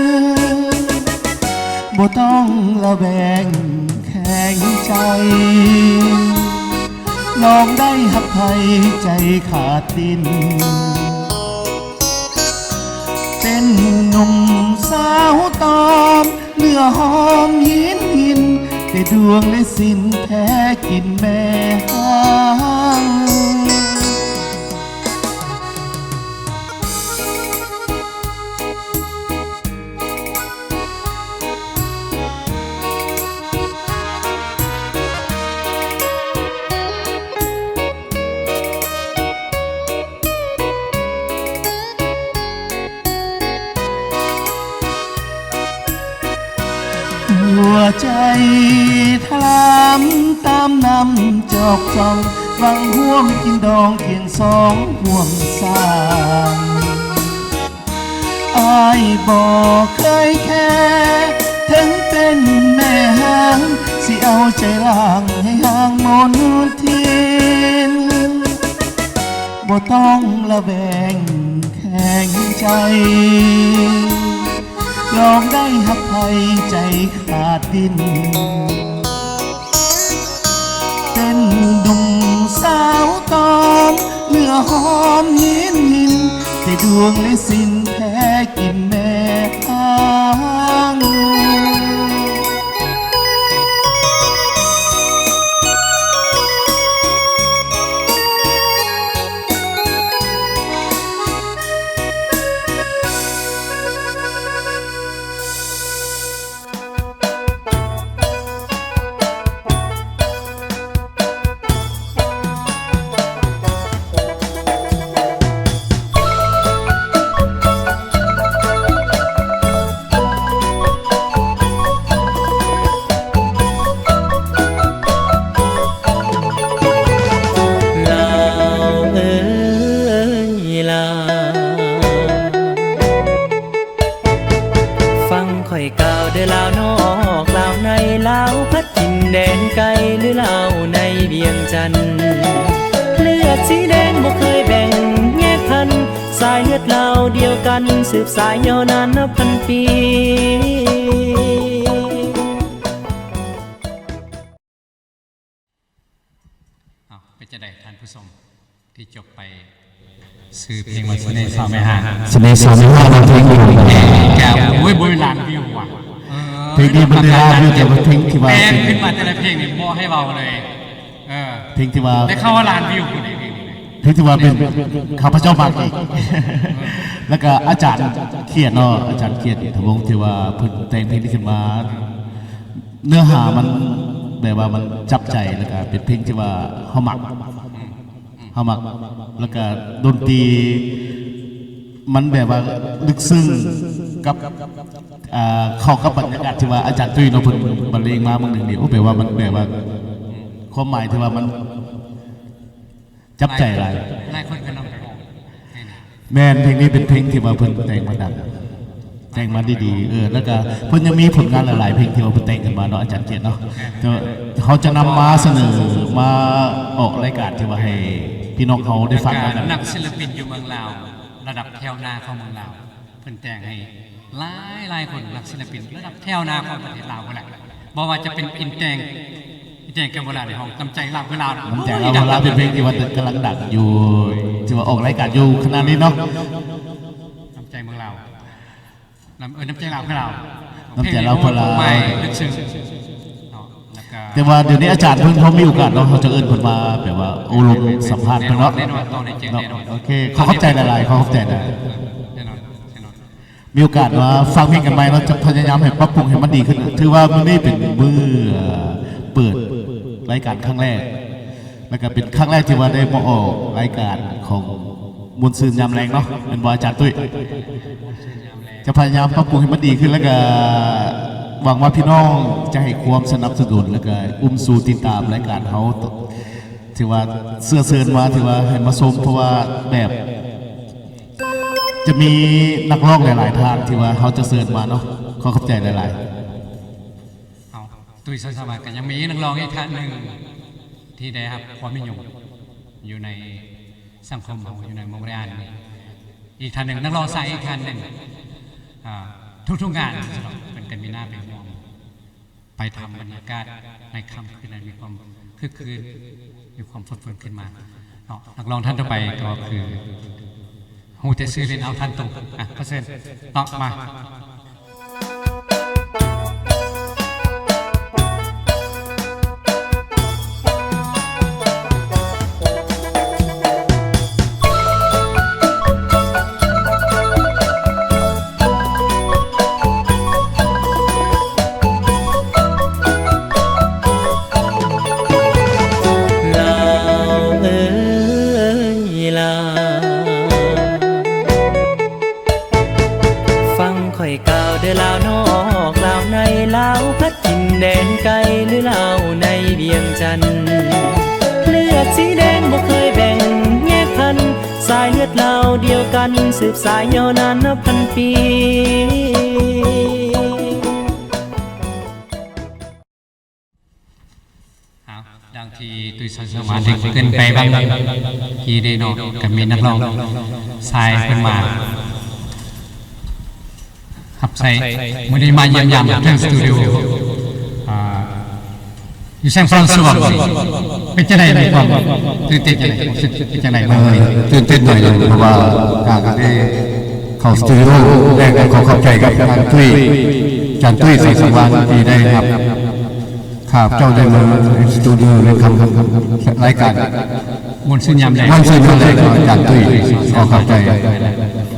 บ่ต้องระแวงแข็งใจน้องได้หักไทยใจขาดดินเป็นหนุ่มสาวตอมเนื้อหอมหินแต่ดวงได้สิ้นแท้กินแม่หางหัวใจถลำตามนำจอกส่องหวังห่วมกินดองเคียงสองห่วมสางอ้ายบอกเคยแค่ถึงเป็นแม่หางสิเอาใจล่างให้ห่างมนเทียนบ่ต้องระแวงแข็งใจลองได้หักไทยใจขาดดินเป็นหนุ่มสาวตอมเนื้อหอมหินแต่ดวงและสิ้นแท้กินแม่หาง อลาวนอกลาวในลาวพัดถิ่นแดนไกลหรือลาวในเวียงจันทน์เลือดสีแดงบ่เคยแบ่งแยกพันสายเลือดลาวเดียวกันสืบสายยาวนานนับพันปีเป็นจะได้ท่านผู้ชมที่จบไปซื้อเพลงมาสเนสาวไม่ห่าง เสน่ห์สามห้าเราเพลงอยู่ แก้วโอ้ยโบราณวิวว่ะ เพลงนี้มันได้รับวิวแต่ว่าเพลงที่ว่า แปลงขึ้นมาแต่ละเพลงนี่บ่ให้เบาเลยเพลงที่ว่า ได้เข้าว่าล้านวิวคนนี้เพลงนี้ เพลงที่ว่าเป็นข้าพเจ้ามากอีกแล้วก็อาจารย์เขียนเนาะอาจารย์เขียนทวงที่ว่าเพิ่นแต่งเพลงนี้ขึ้นมาเนื้อหามันแบบว่ามันจับใจแล้วก็เป็นเพลงที่ว่าเฮามักแล้วก็ดนตรีมันแบบว่าลึกซึ้งกับเข้ากับบรรยากาศที่ว่าอาจารย์ตุ้ยเนาะเพิ่นบรรเลงมาเมื่อหนึ่งนี่โอ้แปลว่ามันแบบว่าความหมายที่ว่ามันจับใจหลายคนเป็นน้องแม่นเพลงนี้เป็นเพลงที่ว่าเพิ่นแต่งมาดังแต่งมาดีๆแล้วก็เพิ่นยังมีผลงานหลายๆเพลงที่ว่าเพิ่นแต่งกันมาเนาะอาจารย์เกียรติเนาะเขาจะนำมาเสนอมาออกรายการที่ว่าให้พี่น้องเขาได้ฟังกันนักศิลปินอยู่เมืองลาวระดับแถวหน้าของเมืองลาวเพิ่นแต่งให้หลายคนนักศิลปินระดับแถวหน้าของประเทศลาวก็แหละบอกว่าจะเป็นอินแตงกันเวลาในห้องตำใจลาวเวลาน้ำใจลาวเวลาเป็นเพลงที่ว่ากำลังดังอยู่ที่ว่าออกรายการอยู่ขนาดนี้เนาะน้ำใจเมืองลาวน้ำใจลาวเพื่อเราน้ำใจลาวเพื่อเราไม่ลึกซึ้งแต่ว่าเดี๋ยวนี้อาจารย์เพิ่งเขามีโอกาสเนาะเขาจะเอิ้นคนมาแบบว่าโอลงสัมภาษณ์เนาะโอเคเขาเข้าใจหลายๆเขาเข้าใจได้มีโอกาสว่าฟังเพลงกันไหมเราจะพยายามให้ปรับปรุงให้มันดีขึ้นถือว่ามันนี่เป็นมือเปิดรายการครั้งแรกแล้วก็เป็นครั้งแรกที่ว่าได้มาออกรายการของมวลซืนยามแรงเนาะเป็นบอยอาจารย์ตุ้ยจะพยายามปรับปรุงให้มันดีขึ้นแล้วก็หวังว่าพี่น้องจะให้ความสนับสนุนแล้วก็สู่ติดตามรายการเขาถือว่าเสื้อเซินมาถือว่าให้มาชมเพราะว่าแบบจะมีนักร้องหลายๆท่านที่ว่าเขาจะเซินมาเนาะเขาเข้าใจหลายๆตุ้ยสมัครกันยังมีนักร้องอีกท่านหนึ่งที่ได้ครับความนิยมอยู่ในสังคมของอยู่ในเมืองเรียนอีกท่านหนึ่งนักร้องสายอีกท่านหนึ่งทุกงานเป็นกันมีหน้าเป็นมองไปทำบรรยากาศในค่ำคืนนั้นมีความคึกคืนมีความฟื้นฟูขึ้นมานักร้องท่านต่อไปก็คือฮูเตซื้อเล่นเอาท่านตรงเปอร์เซ็นต์ต่อมาแดนไกลหรือลาวในเวียงจันทน์เลือดสีแดงบ่เคยแบ่งแยกพันสายเลือดลาวเดียวกันสืบสายยาวนานนับพันปีดังที่ตุยสมาธิเกินไปบ้างกี่ได้เนาะกับมีนักร้องสายขึ้นมาขับใส่ไม่ได้มาเยี่ยมยามทางสตูดิโออยู่แซงฟรานซ์เป็นจะไหนในความตื่นเต้นจะไหนเป็นจะไหนบ้างตื่นเต้นหน่อยเลยเพราะว่าการได้เข้าสตูดิโอแรกขอขอบใจกับอาจารย์ตุ้ยใส่สังวาลที่ได้ครับข้าพเจ้าได้มาสตูดิโอในรายการมนต์ซึ่งยามแรงมนต์ซึ่งยามแรงอาจารย์ตุ้ยขอขอบใจ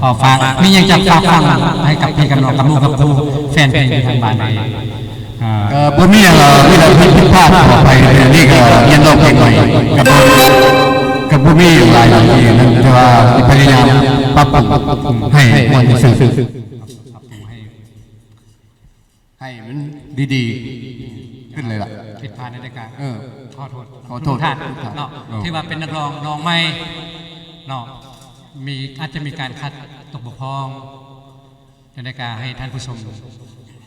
ขอฟังมียังจะฝากฟังให้กับพี่กับน้องกับลูกกับครูแฟนเพลงทางบ้านในบ่มีอย่างมีแต่ผิดพลาดต่อไปนี่ก็เรียนร้องเพลงใหม่กับบ่มีหลายอย่างที่นั่นแต่ว่าพยายามปรับปรุงให้มันซื่อให้มันดีๆขึ้นเลยล่ะผิดพลาดในรายการขอโทษท่านเนาะที่ว่าเป็นนักร้องไม่เนาะอาจจะมีการคัดตกบกพร่องในรายการให้ท่านผู้ชม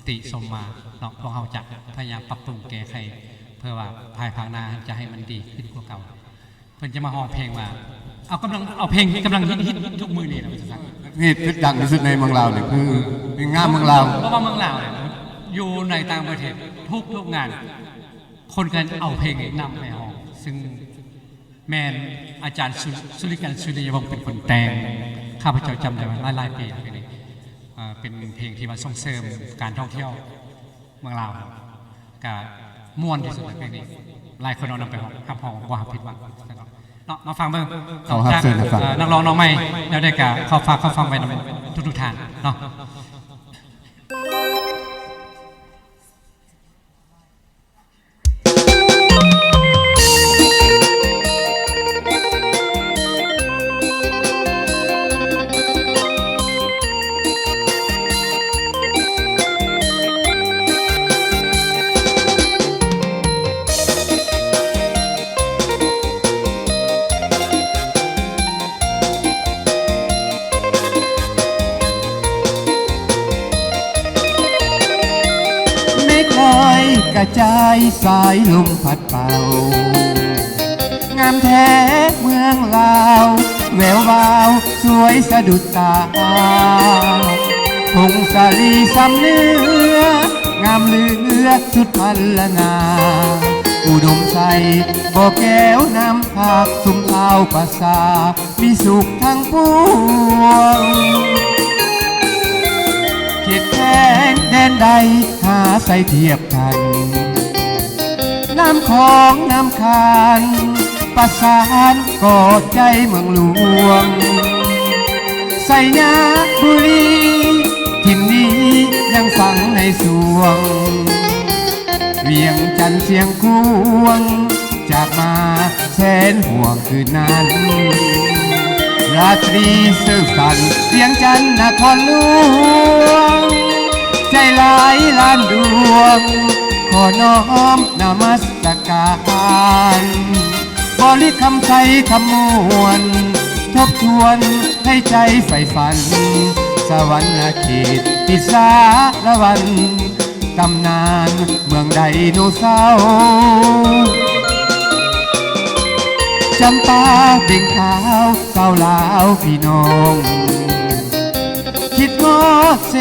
ติชมมาเนาะพวกเราจะพยายามปรับปรุงแก้ไขเพื่อว่าภายภาคหน้าจะให้มันดีขึ้นกว่าเก่าเพิ่นจะมาห้องเพลงว่าเอาเพลงกำลังฮิตทุกมือนี่นะพี่สัก ที่ดังที่สุดในเมืองลาวเนี่ยคือเพลงงามเมืองลาว เพราะว่าเมืองลาวเนี่ยอยู่ในต่างประเทศทุกงาน คนกันเอาเพลงนำไปห้องซึ่งแมนอาจารย์สุริกันต์สุริยวงศ์เป็นคนแต่งข้าพเจ้าจำได้ว่าหลายปีเพลงนี้เป็นเพลงที่มาส่งเสริมการท่องเที่ยวเมืองลาวกับม่วนที่สุดในเพลงนี้หลายคนเอานำไปห้องห้องว่าผิดหวังเนาะมาฟังเบิ่ง เอาครับเชิญครับ นักร้องน้องใหม่แล้วได้กับเขาฟังไปทุกทางเนาะ ไม่คอยกระจายสายลมพัดเป่า งามแท้เมืองลาวแวววาวสวยสะดุดตาพงสาลีซ้ำเนื้องามเหลือสุดพันละนา อุดมใจบ่อแก้วน้ำผักสุมเท้าภาษามีสุขทั้งปวง เขียดแข้งแดนใดหาใส่เทียบกัน น้ำของน้ำคานประสานกอดใจเมืองหลวง ใส่นาบุรีทิ่นนี้ยังฝังในสวง เวียงจันทร์เสียงควง จากมาแสนห่วงคืนนั้น ราตรีสืบสันเวียงจันทร์นครหลวง ใจหลายล้านดวง ขอน้อมนมัสการบริคำใจคำมวลทบทวนให้ใจใฝ่ฝัน สวรรค์เขตติสาละวันตำนานเมืองไดโนเสาร์จำปาเบ่งขาวสาวลาวพี่น้อง คิดงอเส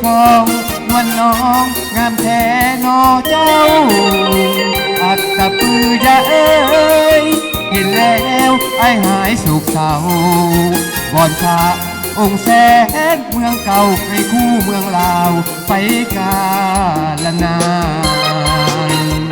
กองนวลน้องงามแท้นอเจ้า อัตตปือยาเอ้ยเห็นแล้วไอ้หายสุขเศร้าวอนพระองค์แสนเมืองเก่าให้คู่เมืองลาวไปกาลนาน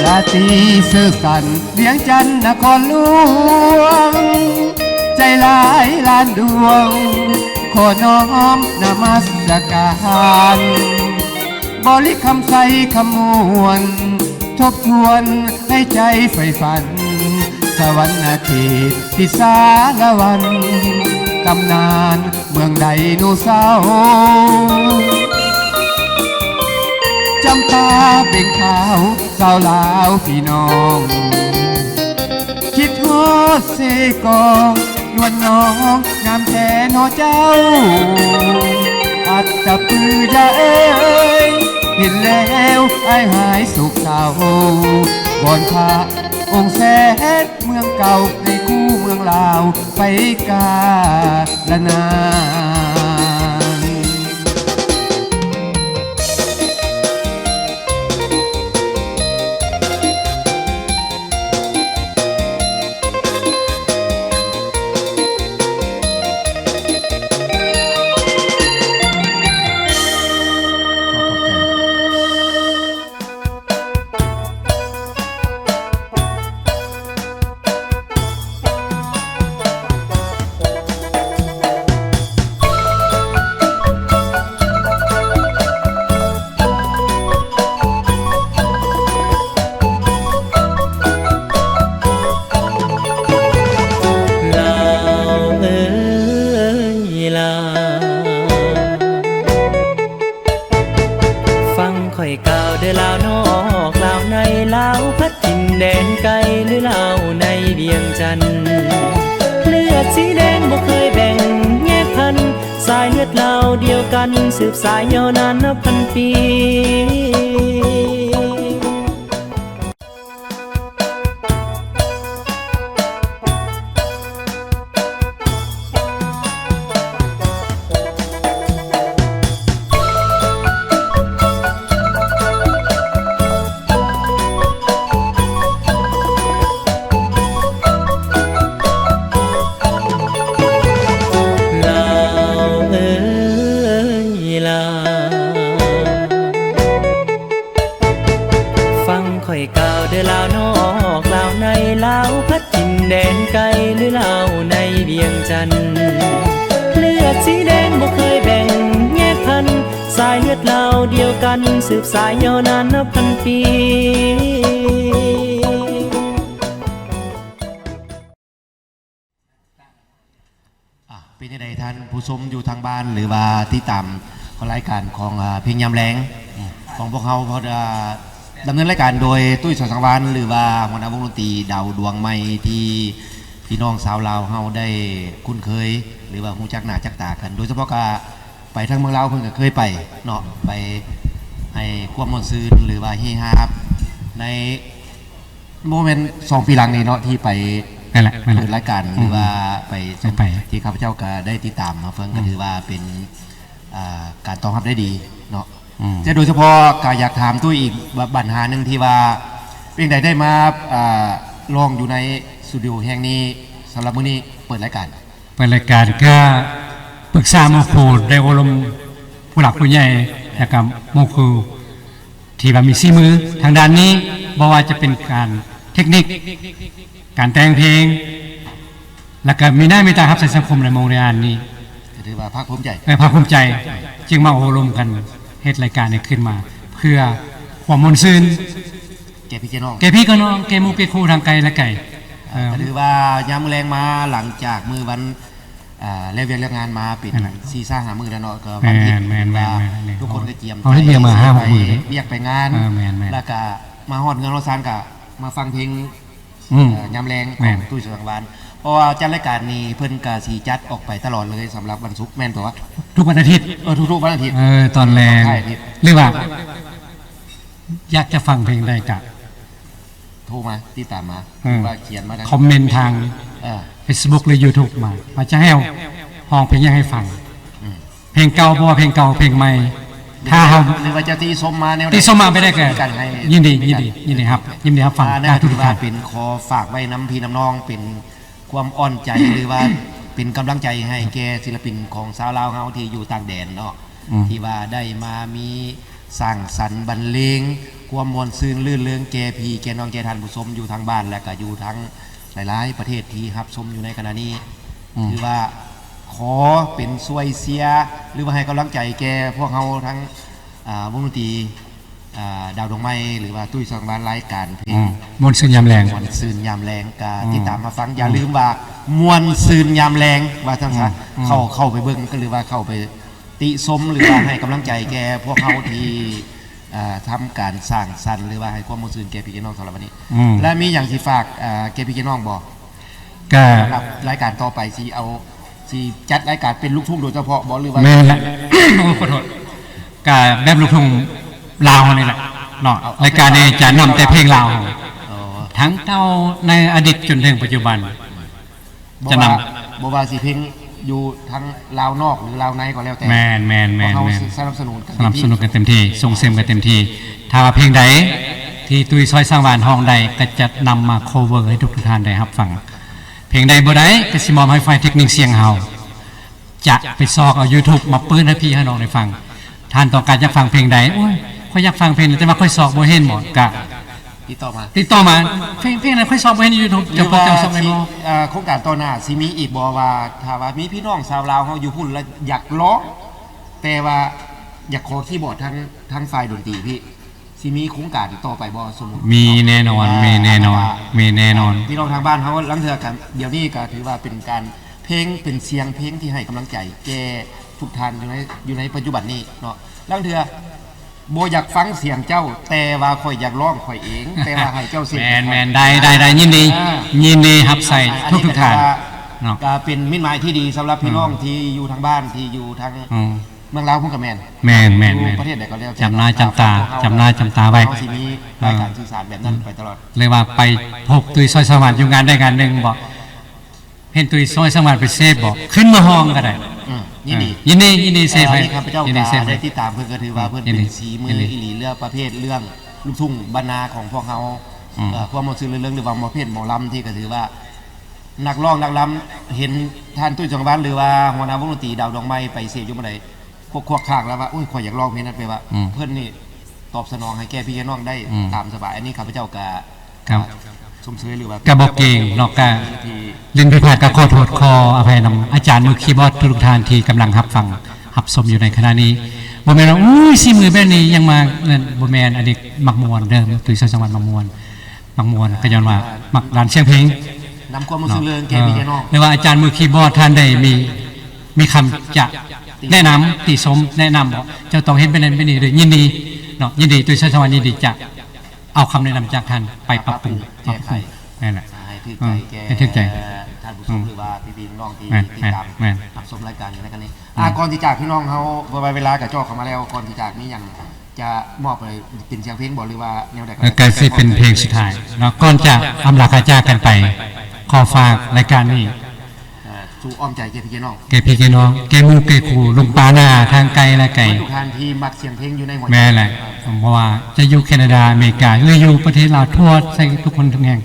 ราตรีสื่อสันเวียงจันทร์นครหลวง ใจหลายล้านดวง ขอน้อมนมัสการบริคำใสคำมวลทบทวนให้ใจใฝ่ฝัน สวรรค์เขตทิสาละวันตำนานเมืองไดโนเสาร์จำปาเบ่งขาวสาวลาวพี่น้อง คิดฮอดเสกองนวลน้องงามแท้นอเจ้า อัตตปือยาเอ้ยเห็นแล้วไอ้หายสุขเศร้าวอนพระองค์แสนเมืองเก่าในคู่เมืองลาวไปกาลนาน ข อลาวนอกลาวในลาวพัดถิ่นแดนไกลหรือลาวในเวียงจันทน์เลือดสีแดงบ่เคยแบ่งแยกพันสายเลือดลาวเดียวกันสืบสายยาวนานนับพันปีข่อยกล่าวเด้อลาวนอกลาวในลาวพัดถิ่นแดนไกลหรือลาวในเวียงจันทน์เลือดสีแดงบ่เคยแบ่งแยกพันสายเลือดลาวเดียวกันสืบสายยาวนานนับพันปีเป็นยังไงท่านผู้ชมอยู่ทางบ้านหรือว่าที่ตามรายการของเพลงยามแรงของพวกเขาเพราะดำเนินรายการโดยตุ้ยสอนสังวานหรือว่าหัวหน้าวงดนตรีดาวดวงใหม่ที่พี่น้องชาวลาวเฮาได้คุ้นเคยหรือว่าฮู้จักหน้าจักตากันโดยเฉพาะก็ไปทางเมืองลาวเพิ่นก็เคยไปเนาะไปให้ความม่วนซื่นหรือว่าเฮฮาในโมเมนต์2 ปีหลังนี้เนาะที่ไปนั่นแหละเปิดรายการหรือว่าไปที่ข้าพเจ้าก็ได้ติดตามมาเพิ่งก็ถือว่าเป็นการตอบรับได้ดีเนาะจะโดยเฉพาะก็อยากถามตุ้ยอีกปัญหาหนึ่งที่ว่าเป็นใดได้มาลองอยู่ในสตูดิโอแห่งนี้สำหรับมื้อนี้เปิดรายการก็ปรึกษาหมู่ครูได้อบรมผู้หลักผู้ใหญ่แล้วก็หมู่ครูที่ว่ามีฝีมือทางด้านนี้บ่ว่าจะเป็นการเทคนิคการแต่งเพลงแล้วก็มีหน้ามีตาครับใส่สังคมในโรงเรียนนี้ถือว่าภาคภูมิใจภาคภูมิใจจึงมาอบรมกันเฮ็ดรายการนี้ขึ้นมาเพื่อความมนต์ซื่นแก่พี่น้องแก่หมู่แก่ครูทางไกลและไกลถือว่ายามแรงมาหลังจากมื้อวันแล้วเวียนแล้วงานมาเป็น4-5 มื้อแล้วเนาะก็วันที่ทุกคนก็เตรียมเอาที่เบียมา5-6 มื้อเรียกไปงานแล้วก็มาฮอดเงินเราซานก็มาฟังเพลงยามแรงของตุ้ยสว่างวานเพราะว่าจัดรายการนี้เพิ่นก็สิจัดออกไปตลอดเลยสำหรับวันศุกร์แม่นตัวทุกวันอาทิตย์ทุกวันอาทิตย์ตอนแรงหรือว่าอยากจะฟังเพลงใดก็โทรมาติดตามมาว่าเขียนมาคอมเมนต์ทางFacebook หรือ YouTube มาว่าจะให้ห้องเพลงยังให้ฟังเพลงเก่าบ่ว่าเพลงเก่าเพลงใหม่ถ้าเฮาหรือว่าจะตีส้มมาแนวตีส้มมาไปได้ก็ยินดีครับฟังการทุกท่านเป็นขอฝากไว้น้ำพี่น้ำน้องเป็นความอ่อนใจหรือว่าเป็นกำลังใจให้แก่ศิลปินของชาวลาวเฮาที่อยู่ต่างแดนเนาะที่ว่าได้มามีสร้างสรรค์บรรเลงความม่วนซื่นลื่นเริงแก่พี่แก่น้องแก่ท่านผู้ชมอยู่ทางบ้านและก็อยู่ทั้งหลายๆประเทศที่รับชมอยู่ในขณะนี้คือว่าขอเป็นช่วยเสียหรือว่าให้กำลังใจแก่พวกเฮาทั้งวงดนตรีดาวดวงไม้หรือว่าตุ้ยสว่างวานรายการเพลงมวนซื่นยามแรงก็ติดตามมาฟังอย่าลืมว่ามวนซื่นยามแรงว่าทั้งนั้นเข้าไปเบิ่งก็หรือว่าเข้าไปติชมหรือว่าให้กำลังใจแก่พวกเฮาที่ทำการสร้างสรรค์หรือว่าให้ความมวลซื่นแก่พี่น้องสำหรับวันนี้และมีอย่างที่ฝากแก่พี่น้องบอกก็รายการต่อไปสิเอาสิจัดรายการเป็นลูกทุ่งโดยเฉพาะบ่หรือว่าแม่นละขอโทษก็แบบลูกทุ่งลาวนี่แหละเนาะรายการนี้จะนำแต่เพลงลาวทั้งเก่าในอดีตจนถึงปัจจุบันจะนำบ่ว่าสิเพลงอยู่ทั้งลาวนอกหรือลาวในก็แล้วแต่แม่นเขาสนับสนุนกันเต็มที่ส่งเสริมกันเต็มที่ถ้าว่าเพลงใดที่ตุ้ยซอยสร้างวานห้องใดก็จะนำมาโคเวอร์ให้ทุกท่านได้รับฟังเพลงใดบ่ได้ก็สิมอบให้ฝ่ายเทคนิคเสียงเฮาจะไปซอกเอา YouTube มาปื้นให้พี่ให้น้องได้ฟังท่านต้องการจะฟังเพลงใดโอ้ยค่อยอยากฟังเพลงแต่ว่าค่อยซอกบ่เห็นหมดก็ติดต่อมาเพลงนั้นค่อยซอกบ่เห็นใน YouTube จะพอจะซอกได้บ่โครงการต่อหน้าสิมีอีกบ่ว่าถ้าว่ามีพี่น้องชาวลาวเฮาอยู่พุ่นแล้วอยากร้องแต่ว่าอยากขอคีย์บอร์ดทั้งฝ่ายดนตรีพี่สิมีโครงการต่อไปบ่สมมุติมีแน่นอนพี่น้องทางบ้านเฮาลังเทื่อกันเดี๋ยวนี้ก็ถือว่าเป็นการเพลงเป็นเสียงเพลงที่ให้กำลังใจแก่ทุกท่านอยู่ในปัจจุบันนี้เนาะลังเทื่อ บ่อยากฟังเสียงเจ้า แต่ว่าข่อยอยากร้องข่อยเอง แต่ว่าให้เจ้าเสียง แมนได้ยินดียินดีครับใส่ทุกทางเนาะ ก็เป็นมิตรหมายที่ดีสำหรับพี่น้องที่อยู่ทางบ้านที่อยู่ทาง อืม เมืองลาวพุ่งกับแมน แมน อยู่ประเทศใดก็แล้ว จำหน้าจำตาไว้ เขาสิมีรายการสื่อสารแบบนั้นไปตลอด เลยว่าไปพบตุยซอยสวรรค์อยู่งานได้งานหนึ่งบอกเห็นตุยซอยสวรรค์ไปเซฟบอกขึ้นมาห้องก็ได้ ยินดี ยินดีเซฟให้ ข้าพเจ้า ยินดีเซฟ ได้ ให้ ติดตามเพื่อนก็ถือว่าเพื่อน ยิน เป็ ดี นสีมื ยิ อน ดี อีหลีเรื่องประเภทเรื่องลูกทุ่งบรรณาของพวกเขา อืม พวกหมอซื้อเรื่องหรือว่าหมอเพศหมอลำที่ก็ถือว่า นักร้องนักลำเห็นท่านตุ้ยจังหวัดหรือว่าหัวหน้าวงดนตรีดาวดอกไม้ไปเสียอยู่เมื่อไหร่พวกควักข้างแล้วว่าอุ้ยข่อยอยากร้องเพลงนั้นไปว่า เพื่อนนี่ตอบสนองให้แก่พี่แก่น้องได้ตามสบายอันนี้ข้าพเจ้าก็ ครับ สมเสยหรือว่าก ระบอกเก่งนอกกา ที่ ลินพิพาทกับขอโทษขออภัยนำอาจารย์มือคีย์บอร์ดทุกท่านที่กำลังรับฟังรับชมอยู่ในขณะนี้บ่แม่นว่าอุ้ยสิมือแบบนี้ยังมานั่นบ่แม่นอันนี้มักมวนเด้อตุยซอยสวรรค์มักมวนก็ย้อนว่ามักร้านเสียงเพลง นำความรู้สึกเรื่องแก่พี่แก่น้อง ไม่ว่าอาจารย์มือคีย์บอร์ดท่านใดมีคำจะแนะนำติชมแนะนำบอกเจ้าต้องเห็นเป็นนั้นเป็นนี่เลยยินดีเนาะยินดีตุยซอยสวรรค์ยินดีจะเอาคำแนะนำจากท่านไปปรับปรุงนั่นแหละ ให้ถือใจแก่ ให้ถือใจ ท่านผู้ชมหรือว่าพี่น้องที่ แม่น ติดตาม แม่น รับชมรายการอยู่ในกันนี้ก่อนที่จากพี่น้องเขาเวลากับจอเข้ามาแล้วก่อนที่จากนี้ยังจะมอบอะไรเป็นเสียงเพลงบอกหรือว่าแนวใด แล้วก็สิเป็นเพลงสุดท้ายแล้วก่อนจะอำลาคาจากกันไป ขอฝากรายการนี้ สู่อ้อมใจแก่พี่น้อง แกพี่แกน้องแกมูแกครูลุงปานาทางไกลและไก่ ทุกท่านที่มักเสียงเพลงอยู่ในหัวใจ แม่แหละเพราะว่าจะอยู่แคนาดาอเมริกาหรืออยู่ประเทศลาวทั่วใส่ทุกคนทุกแห่ง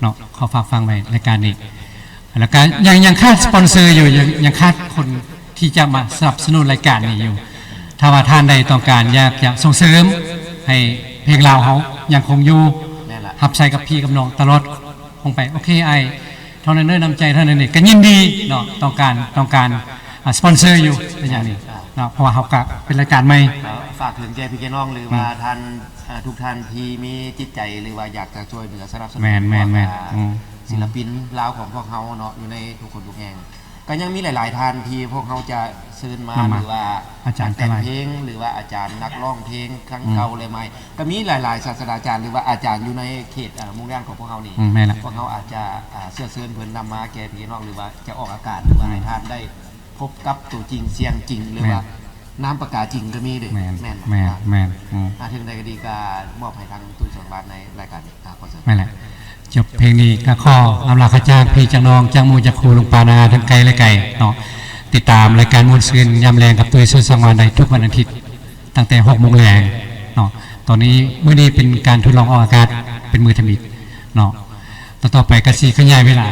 เนาะขอฝากฟังไว้รายการนี้แล้วก็ยังคาดสปอนเซอร์อยู่ยังคาดคนที่จะมาสนับสนุนรายการนี้อยู่ ถ้าว่าท่านใดต้องการอยากจะส่งเสริมให้เพลงลาวเขายังคงอยู่ แม่นละ หับใช้กับพี่กับน้องตลอดคงไปโอเคไอเท่านั้นเน้อนำใจเท่านั้นเองก็ยินดีเนาะต้องการสปอนเซอร์อยู่ในอย่างนี้เนาะเพราะว่าเขากะเป็นรายการใหม่ ฝากถึงแก่พี่น้องหรือว่าท่านทุกท่านที่มีจิตใจหรือว่าอยากจะช่วยเหลือสนับสนุน แม่นศิลปินลาวของพวกเขาเนาะอยู่ในทุกคนทุกแห่งก็ยังมีหลาย ๆท่านที่พวกเขาจะเชิญมาหรือว่า อาจารย์ แต่งเพลงหรือว่าอาจารย์นักร้องเพลงครั้งเก่าเลยไหมก็มีหลาย ๆ ศาสตราจารย์หรือว่าอาจารย์อยู่ในเขตมุ่งย่างของพวกเขานี่ แม่นละ พวกเขาอาจจะเสื้อเชิญเพื่อนนำมาแก่พี่น้องหรือว่าจะออกอากาศหรือว่าให้ท่านได้พบกับตัวจริงเสียงจริงหรือว่าน้ำประกาศจริงก็มีเด้ แม่น แม่น ถึงใดก็ดีก็มอบให้ทางตู้จังหวัดในรายการคอนเสิร์ต ไม่แหละจบเพลงนี้ก็ขออำลาข้าจ้างพี่จังน้องจังมูจักครูลุงปานาทั้งไกลและไก่เนาะติดตามรายการมวลซืนยามแรงกับตัวส่วนสังวานในทุกวันอาทิตย์ตั้งแต่6 โมงแรงเนาะตอนนี้มื้อนี้เป็นการทดลองออกอากาศเป็นมือทมิดเนาะต่อไปก็สิขยายเวลา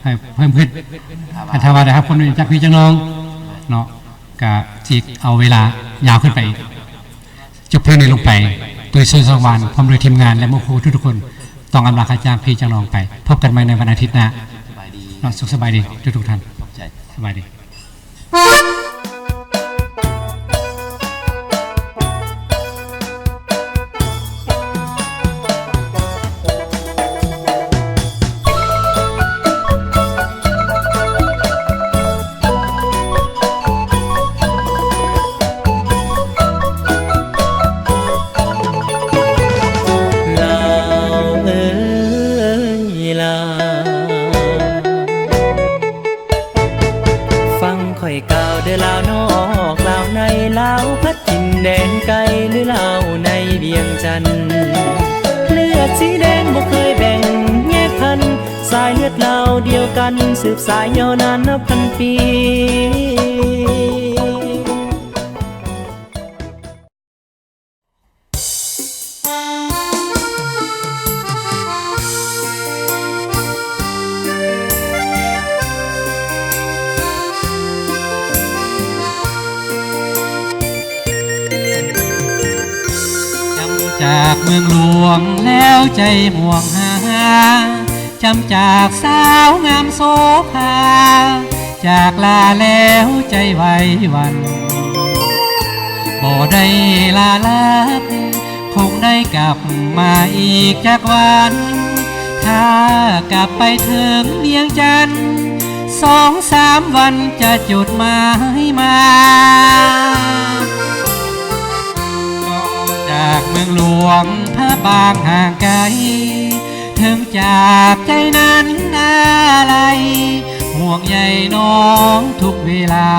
ให้เพิ่มขึ้นถ้าว่าได้ครับคนจากพี่จังน้องเนาะก็สิเอาเวลายาวขึ้นไปอีกจบเพลงนี้ลงไปโดยส่วนสังวานพร้อมโดยทีมงานและหมู่ครูทุกๆคนต้องอำลาข้าจ้างพี่จังน้องไปพบกันใหม่ในวันอาทิตย์หน้า สบายดี เนาะสุขสบายดีทุกท่าน ขอบใจ สบายดี ลาวเอ้ยลาวฟังข่อยกล่าวเด้อลาวนอกลาวในลาวพัดถิ่นแดนไกลหรือลาวในเวียงจันทน์เลือดสีแดงบ่เคยแบ่งแยกพันสายเลือดลาวเดียวกันสืบสายยาวนานนับพันปีจำจากเมืองหลวงแล้วใจห่วงหาจำจากสาวงามโสภาจากลาแล้วใจไหวหวันบ่ได้ลาลับคงได้กลับมาอีกจากวัน ถ้ากลับไปถึงเวียงจันทร์2-3 วันจะจดหมายมาก่อ องหลวงพระบางห่างไกลถึงจากใจนั้นอะไรห่วงใยน้องทุกเวลา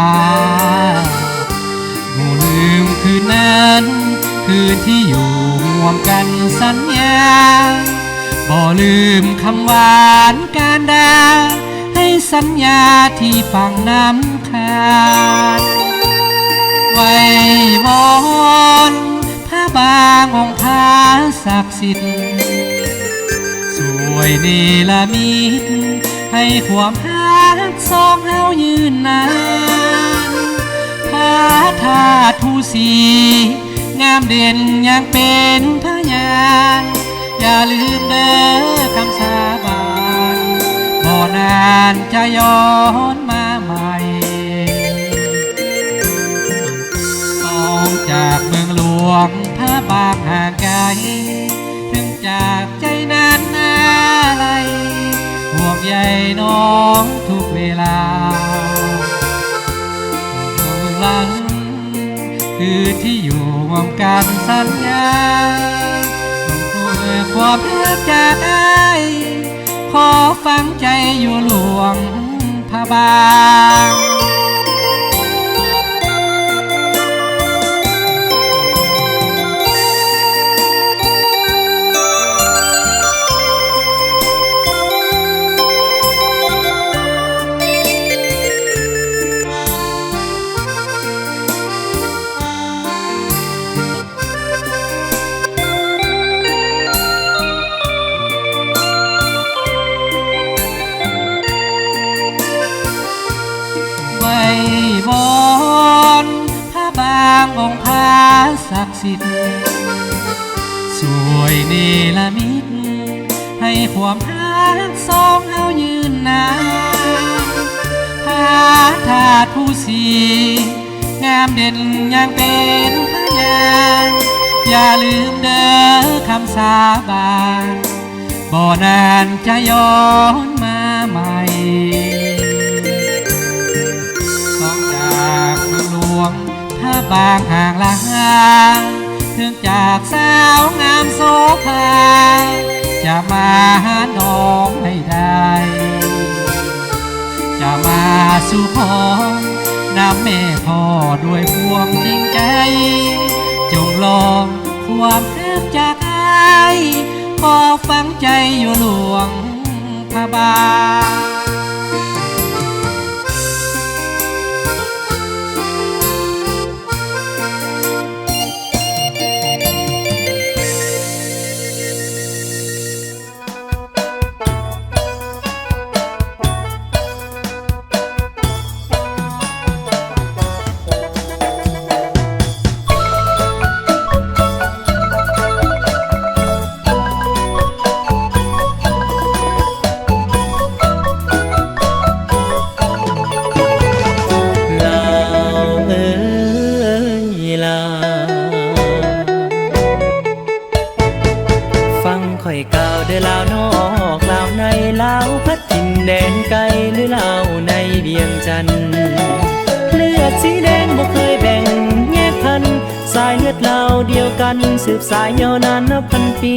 บ่ลืมคืนนั้นคืนที่อยู่ร่วมกันสัญญาบ่ลืมคำหวานการดาให้สัญญาที่ฝั่งน้ำคานไว้วอนพระบางองค์พระศักดิ์สิทธิ์สวยเนรมิตให้ความรักสองเฮายืนนานพระธาตุผู้สีงามเด่นยังเป็นพยานอย่าลืมเด้อคำสาบานบ่นานจะย้อนมาใหม่ต้องจากเมืองหลวงพระบางห่างไกลถึงจากใจนั้นอะไรห่วงใยน้องทุกเวลาหลังคือที่อยู่ร่วมกันสัญญาด้วยความรักจากอ้ายขอฟังใจอยู่หลวงพระบางวอนพระบางองค์พระศักดิ์สิทธิ์สวยเนรมิตให้ความรักสองเฮายืนนานพระธาตุผู้สีงามเด่นยังเป็นพยานอย่าลืมเด้อคำสาบานบ่นานจะย้อนมาใหม่พระบางห่างลาถึงจากสาวงามโสภาจะมาหาน้องให้ได้จะมาสู่ขอน้ำแม่พ่อด้วยความจริงใจจงลองความรักจากอ้ายขอฟังใจอยู่หลวงพระบางข่อยกล่าวเด้อลาวนอกลาวในลาวพัดถิ่นแดนไกลหรือลาวในเวียงจันทน์เลือดสีแดงบ่เคยแบ่งแยกพันสายเลือดลาวเดียวกันสืบสายยาวนานนับพันปี